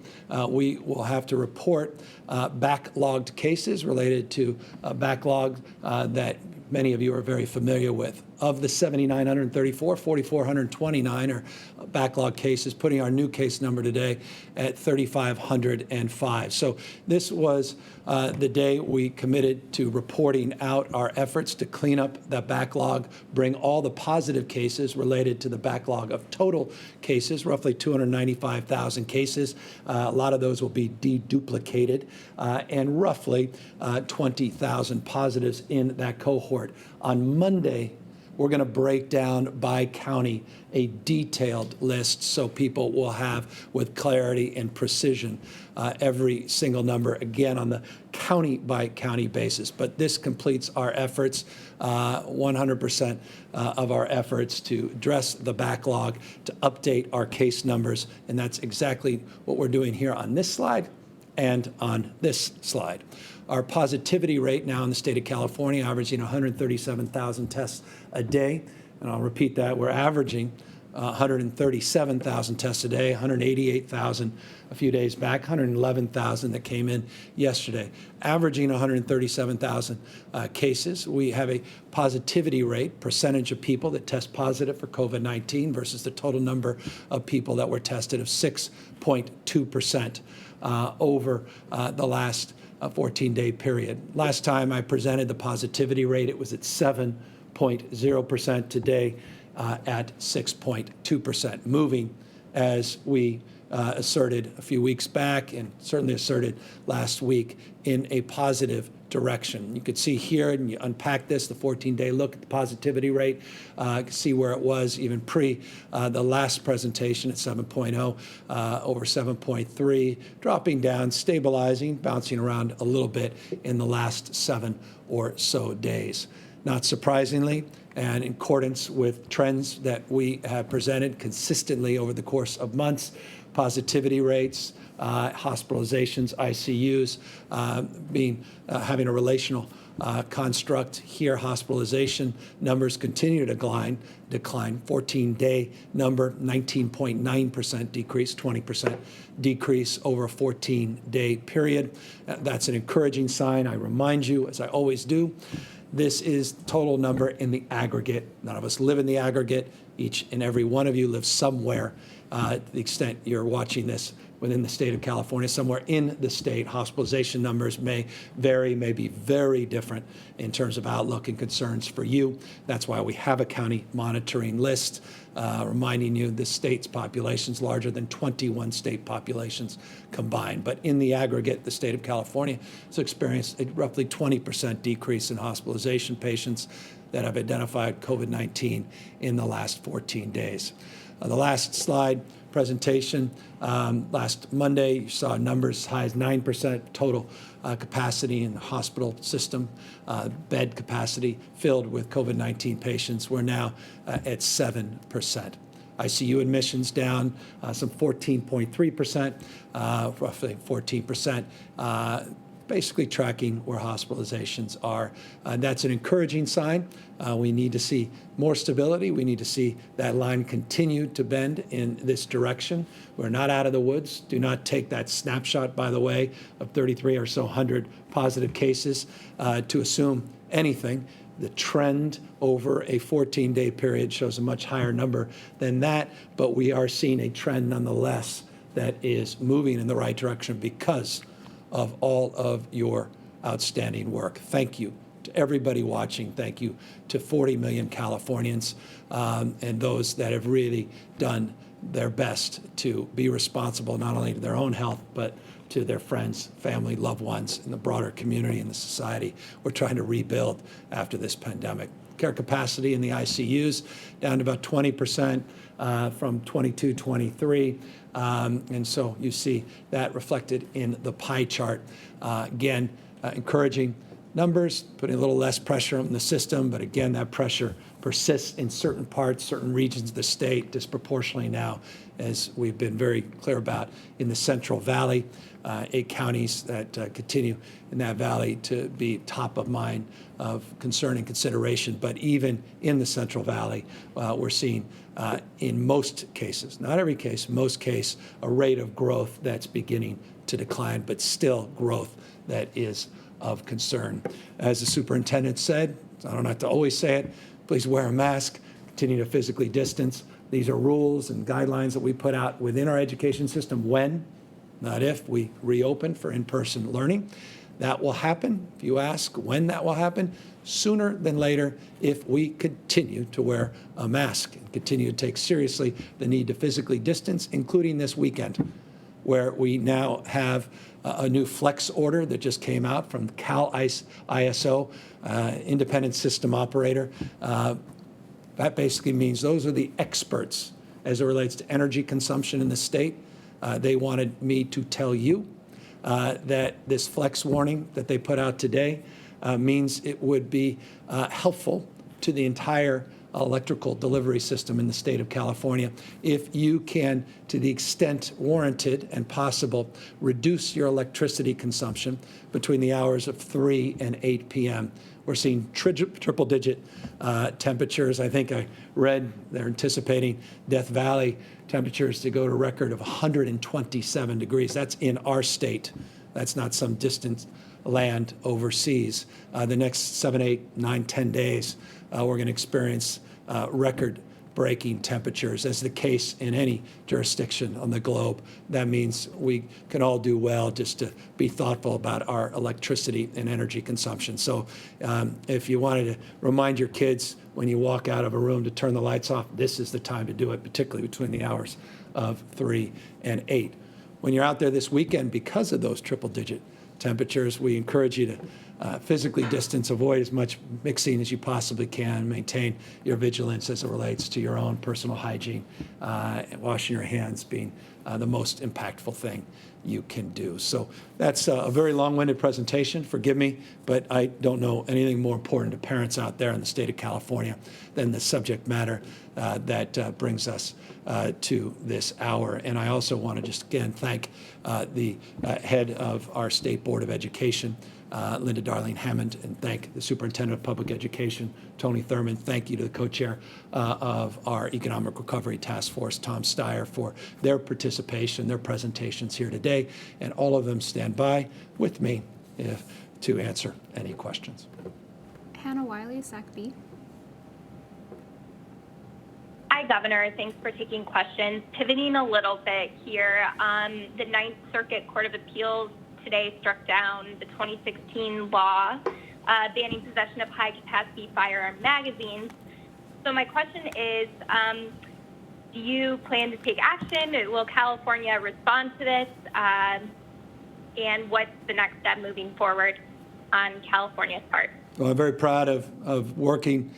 we will have to report backlogged cases related to a backlog that many of you are very familiar with. Of the 7,934, 4,429 are backlog cases, putting our new case number today at 3,505. So this was the day we committed to reporting out our efforts to clean up that backlog, bring all the positive cases related to the backlog of total cases, roughly 295,000 cases. A lot of those will be deduplicated, and roughly 20,000 positives in that cohort. On Monday, we're going to break down by county a detailed list so people will have, with clarity and precision, every single number, again, on the county-by-county basis. But this completes our efforts, 100% of our efforts to address the backlog, to update our case numbers, and that's exactly what we're doing here on this slide and on this slide. Our positivity rate now in the state of California averaging 137,000 tests a day. And I'll repeat that. We're averaging 137,000 tests a day, 188,000 a few days back, 111,000 that came in yesterday. Averaging 137,000 cases. We have a positivity rate, percentage of people that test positive for COVID-19 versus the total number of people that were tested of 6.2% over the last 14-day period. Last time I presented the positivity rate, it was at 7.0%. Today, at 6.2%, moving as we asserted a few weeks back and certainly asserted last week in a positive direction. You could see here, and you unpack this, the 14-day look at the positivity rate, see where it was even pre the last presentation at 7.0, over 7.3, dropping down, stabilizing, bouncing around a little bit in the last 7 or so days. Not surprisingly, and in accordance with trends that we have presented consistently over the course of months, positivity rates, hospitalizations, ICUs, having a relational construct here. Hospitalization numbers continue to decline. 14-day number, 19.9% decrease, 20% decrease over a 14-day period. That's an encouraging sign. I remind you, as I always do, this is the total number in the aggregate. None of us live in the aggregate. Each and every one of you lives somewhere, to the extent you're watching this within the state of California, somewhere in the state. Hospitalization numbers may vary, may be very different in terms of outlook and concerns for you. That's why we have a county monitoring list, reminding you the state's population is larger than 21 state populations combined. But in the aggregate, the state of California has experienced a roughly 20% decrease in hospitalization patients that have identified COVID-19 in the last 14 days. The last slide presentation, last Monday, you saw numbers as high as 9% total capacity in the hospital system, bed capacity filled with COVID-19 patients. We're now at 7%. ICU admissions down some 14.3%, roughly 14%. basically tracking where hospitalizations are. That's an encouraging sign. We need to see more stability. We need to see that line continue to bend in this direction. We're not out of the woods. Do not take that snapshot, by the way, of 33 or so hundred positive cases to assume anything. The trend over a 14-day period shows a much higher number than that, but we are seeing a trend nonetheless that is moving in the right direction because of all of your outstanding work. Thank you to everybody watching. Thank you to 40 million Californians and those that have really done their best to be responsible not only to their own health, but to their friends, family, loved ones, and the broader community and the society we're trying to rebuild after this pandemic. Care capacity in the ICUs down to about 20% from 22, 23. And so you see that reflected in the pie chart. Again, encouraging numbers, putting a little less pressure on the system, but again, that pressure persists in certain parts, certain regions of the state, disproportionately now, as we've been very clear about in the Central Valley. 8 counties that continue in that valley to be top of mind of concern and consideration. But even in the Central Valley, we're seeing in most cases, not every case, most case, a rate of growth that's beginning to decline, but still growth that is of concern. As the superintendent said, I don't have to always say it, please wear a mask, continue to physically distance. These are rules and guidelines that we put out within our education system when, not if, we reopen for in-person learning. That will happen, if you ask when that will happen, sooner than later if we continue to wear a mask and continue to take seriously the need to physically distance, including this weekend, where we now have a new flex order that just came out from Cal ISO, independent system operator. That basically means those are the experts as it relates to energy consumption in the state. They wanted me to tell you that this flex warning that they put out today means it would be helpful to the entire electrical delivery system in the state of California if you can, to the extent warranted and possible, reduce your electricity consumption between the hours of 3 and 8 p.m. We're seeing triple-digit temperatures. I think I read they're anticipating Death Valley temperatures to go to a record of 127 degrees. That's in our state. That's not some distant land overseas. The next 7, 8, 9, 10 days, we're going to experience record-breaking temperatures, as the case in any jurisdiction on the globe. That means we can all do well just to be thoughtful about our electricity and energy consumption. So if you wanted to remind your kids when you walk out of a room to turn the lights off, this is the time to do it, particularly between the hours of 3 and 8. When you're out there this weekend, because of those triple-digit temperatures, we encourage you to physically distance, avoid as much mixing as you possibly can, maintain your vigilance as it relates to your own personal hygiene, and washing your hands being the most impactful thing you can do. So that's a very long-winded presentation. Forgive me, but I don't know anything more important to parents out there in the state of California than the subject matter that brings us to this hour. And I also want to just again thank the head of our State Board of Education, Linda Darling Hammond, and thank the Superintendent of Public Education, Tony Thurmond. Thank you to the co-chair of our Economic Recovery Task Force, Tom Steyer, for their participation, their presentations here today, and all of them stand by with me to answer any questions. Hannah Wiley, SAC B. Hi, Governor. Thanks for taking questions. Pivoting a little bit here, the Ninth Circuit Court of Appeals today struck down the 2016 law banning possession of high-capacity firearm magazines. So my question is, do you plan to take action? Will California respond to this? And what's the next step moving forward on California's part? Well, I'm very proud of working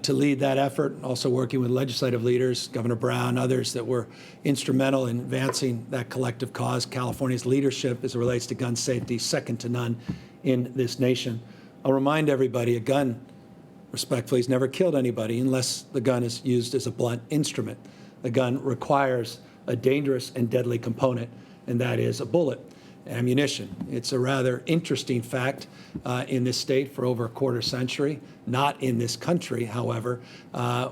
to lead that effort, also working with legislative leaders, Governor Brown, others that were instrumental in advancing that collective cause. California's leadership as it relates to gun safety, second to none in this nation. I'll remind everybody, a gun, respectfully, has never killed anybody unless the gun is used as a blunt instrument. The gun requires a dangerous and deadly component, and that is a bullet. ammunition. It's a rather interesting fact in this state for over a quarter century. Not in this country, however.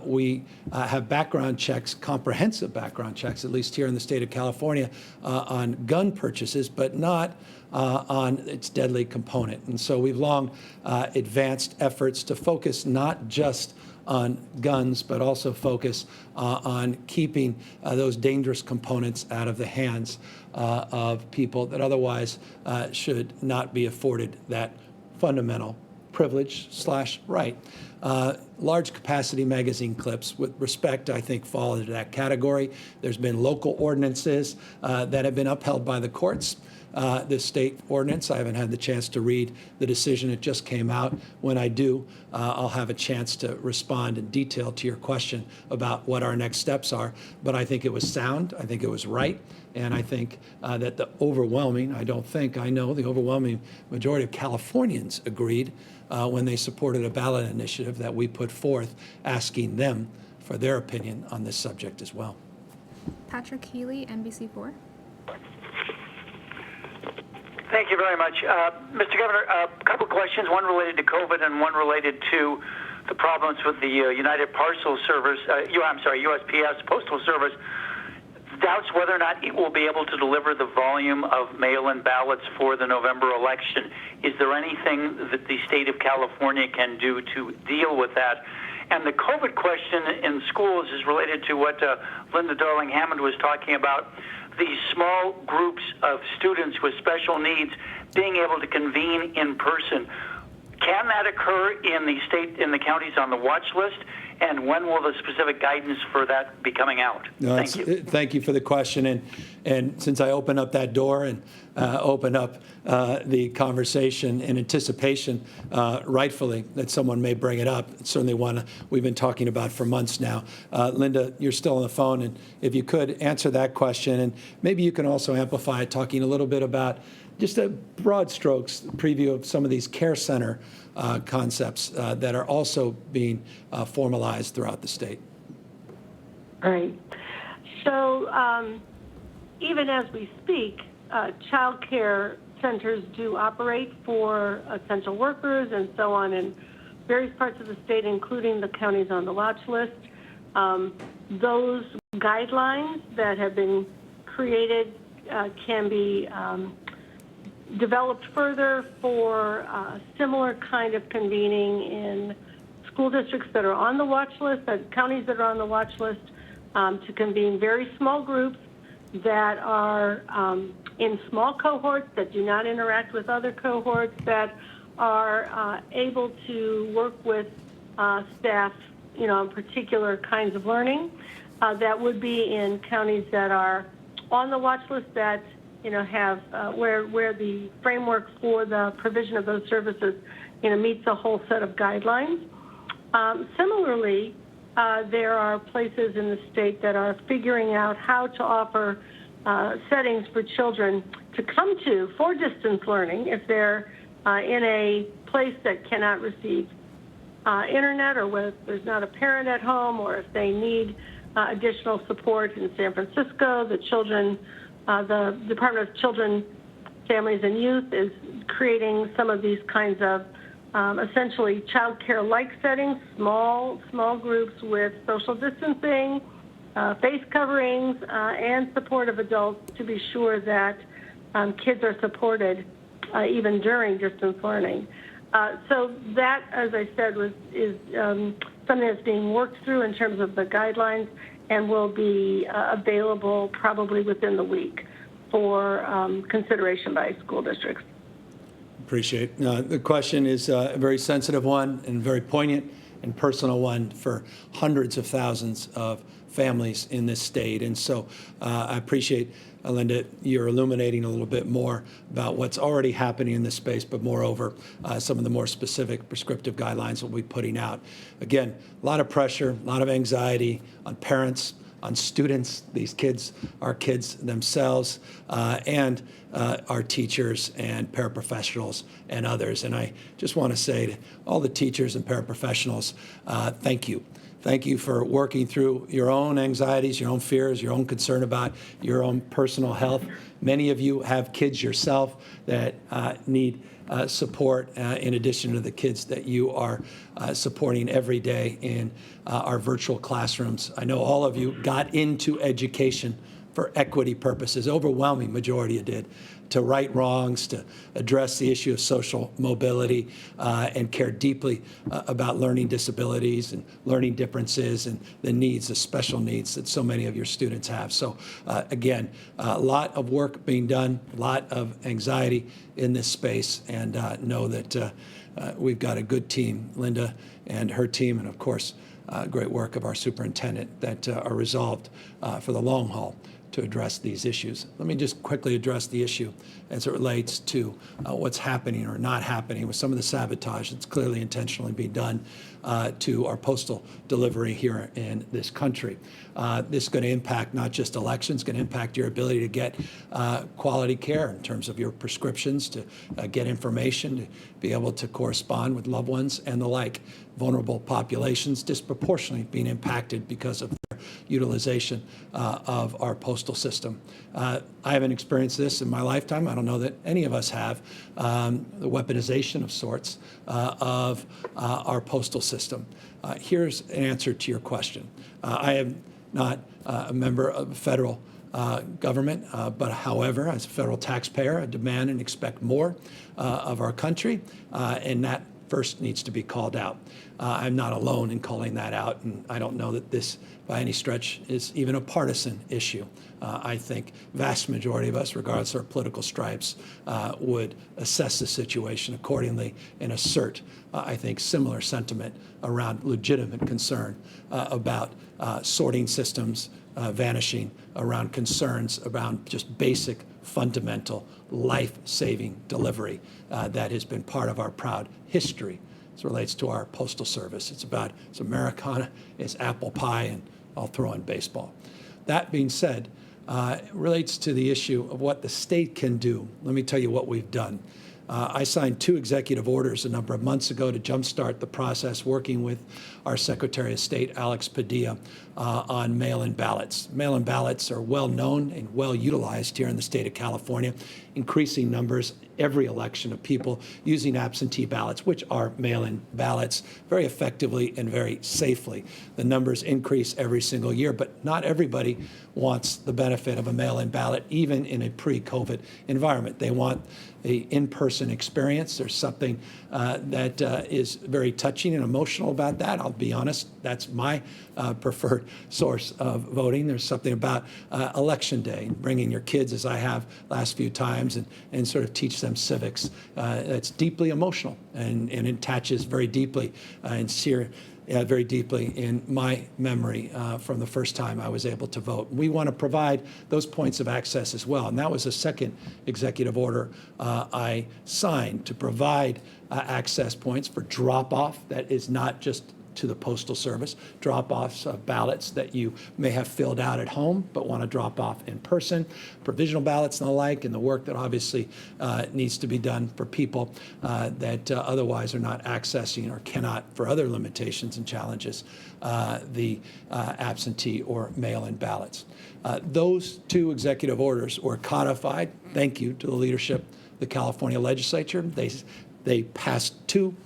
We have background checks, comprehensive background checks, at least here in the state of California, on gun purchases, but not on its deadly component. And so we've long advanced efforts to focus not just on guns, but also focus on keeping those dangerous components out of the hands of people that otherwise should not be afforded that fundamental privilege/right. Large capacity magazine clips, with respect, I think, fall into that category. There's been local ordinances that have been upheld by the courts. The state ordinance, I haven't had the chance to read the decision. It just came out. When I do, I'll have a chance to respond in detail to your question about what our next steps are. But I think it was sound. I think it was right. And I think that the overwhelming, I know the overwhelming majority of Californians agreed when they supported a ballot initiative that we put forth asking them for their opinion on this subject as well. Patrick Healy, NBC4. Thank you very much. Mr. Governor, a couple of questions, one related to COVID and one related to the problems with the United Parcel Service, USPS Postal Service. Doubts whether or not it will be able to deliver the volume of mail-in ballots for the November election. Is there anything that the state of California can do to deal with that? And the COVID question in schools is related to what Linda Darling-Hammond was talking about, these small groups of students with special needs being able to convene in person. Can that occur in the counties on the watch list? And when will the specific guidance for that be coming out? Thank you. Thank you for the question. And since I opened up that door and opened up the conversation in anticipation, rightfully, that someone may bring it up, it's certainly one we've been talking about for months now. Linda, you're still on the phone, and if you could answer that question, and maybe you can also amplify it, talking a little bit about just a broad strokes preview of some of these care center concepts that are also being formalized throughout the state. Right. So even as we speak, child care centers do operate for essential workers and so on in various parts of the state, including the counties on the watch list. Those guidelines that have been created can be developed further for a similar kind of convening in school districts that are on the watch list, counties that are on the watch list, to convene very small groups that are in small cohorts that do not interact with other cohorts, that are able to work with staff, on particular kinds of learning, that would be in counties that are on the watch list that have where the framework for the provision of those services, meets a whole set of guidelines. Similarly, there are places in the state that are figuring out how to offer settings for children to come to for distance learning if they're in a place that cannot receive internet, or where there's not a parent at home, or if they need additional support. In San Francisco, the Department of Children, Families, and Youth is creating some of these kinds of essentially child care-like settings, small groups with social distancing, face coverings, and support of adults to be sure that kids are supported even during distance learning. So that, as I said, is something that's being worked through in terms of the guidelines, and will be available probably within the week for consideration by school districts. Appreciate it. The question is a very sensitive one and very poignant and personal one for hundreds of thousands of families in this state. And so I appreciate, Linda, you're illuminating a little bit more about what's already happening in this space, but moreover, some of the more specific prescriptive guidelines we'll be putting out. Again, a lot of pressure, a lot of anxiety on parents, on students. These kids are kids themselves, and our teachers and paraprofessionals and others. And I just want to say to all the teachers and paraprofessionals, thank you. Thank you for working through your own anxieties, your own fears, your own concern about your own personal health. Many of you have kids yourself that need support in addition to the kids that you are supporting every day in our virtual classrooms. I know all of you got into education for equity purposes. Overwhelming majority you did, to right wrongs, to address the issue of social mobility, and care deeply about learning disabilities and learning differences and the needs, the special needs that so many of your students have. So again, a lot of work being done, a lot of anxiety in this space, and know that we've got a good team, Linda and her team, and of course, great work of our superintendent that are resolved for the long haul to address these issues. Let me just quickly address the issue as it relates to what's happening or not happening with some of the sabotage that's clearly intentionally being done to our postal delivery here in this country. This is going to impact not just elections, it's going to impact your ability to get quality care in terms of your prescriptions, to get information, to be able to correspond with loved ones and the like. Vulnerable populations disproportionately being impacted because of their utilization of our postal system. I haven't experienced this in my lifetime. I don't know that any of us have. The weaponization of sorts of our postal system. Here's an answer to your question. I am not a member of the federal government, but however, as a federal taxpayer, I demand and expect more of our country, and that first needs to be called out. I'm not alone in calling that out, and I don't know that this, by any stretch, is even a partisan issue. I think vast majority of us, regardless of our political stripes, would assess the situation accordingly and assert, I think, similar sentiment around legitimate concern about sorting systems vanishing, around concerns around just basic, fundamental, life-saving delivery that has been part of our proud history as it relates to our postal service. It's Americana, it's apple pie, and I'll throw in baseball. That being said, it relates to the issue of what the state can do. Let me tell you what we've done. I signed 2 executive orders a number of months ago to jumpstart the process, working with our Secretary of State, Alex Padilla, on mail-in ballots. Mail-in ballots are well known and well utilized here in the state of California. Increasing numbers every election of people using absentee ballots, which are mail-in ballots, very effectively and very safely. The numbers increase every single year, but not everybody wants the benefit of a mail-in ballot, even in a pre-COVID environment. They want the in-person experience. There's something that is very touching and emotional about that. I'll be honest, that's my preferred source of voting. There's something about Election Day, bringing your kids, as I have last few times, and sort of teach them civics. That's deeply emotional and it attaches very deeply very deeply in my memory from the first time I was able to vote. We want to provide those points of access as well. And that was a second executive order I signed, to provide access points for drop-off that is not just to the Postal Service, drop-offs of ballots that you may have filled out at home but want to drop off in person, provisional ballots and the like, and the work that obviously needs to be done for people that otherwise are not accessing or cannot, for other limitations and challenges, the absentee or mail-in ballots. Those 2 executive orders were codified. Thank you to the leadership of the California legislature. They passed 2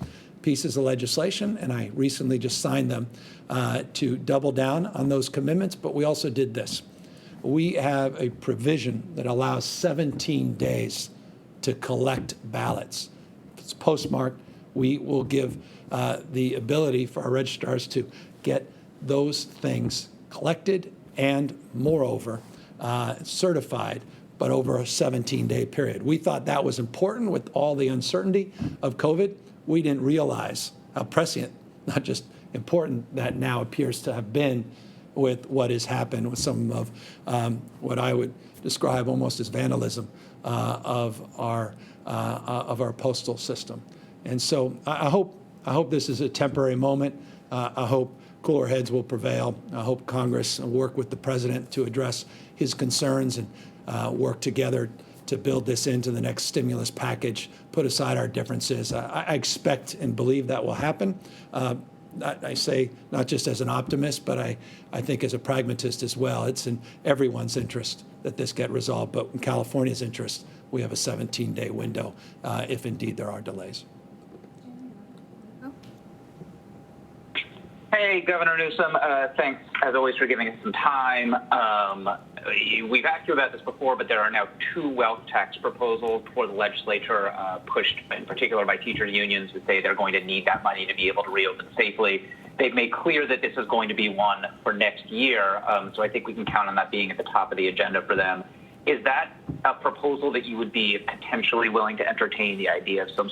pieces of legislation, and I recently just signed them to double down on those commitments, but we also did this. We have a provision that allows 17 days to collect ballots. If it's postmarked, we will give the ability for our registrars to get those things collected and, moreover, certified, but over a 17-day period. We thought that was important with all the uncertainty of COVID. We didn't realize how prescient, not just important, that now appears to have been with what has happened with some of what I would describe almost as vandalism of our postal system. And so I hope this is a temporary moment. I hope cooler heads will prevail. I hope Congress will work with the president to address his concerns and work together to build this into the next stimulus package, put aside our differences. I expect and believe that will happen. I say not just as an optimist, but I think as a pragmatist as well. It's in everyone's interest that this get resolved, but in California's interest, we have a 17-day window if indeed there are delays. Hey, Governor Newsom, thanks as always for giving us some time. We've asked you about this before, but there are now 2 wealth tax proposals for the legislature pushed in particular by teacher unions who say they're going to need that money to be able to reopen safely. They've made clear that this is going to be one for next year, so I think we can count on that being at the top of the agenda for them. Is that a proposal that you would be potentially willing to entertain, the idea of some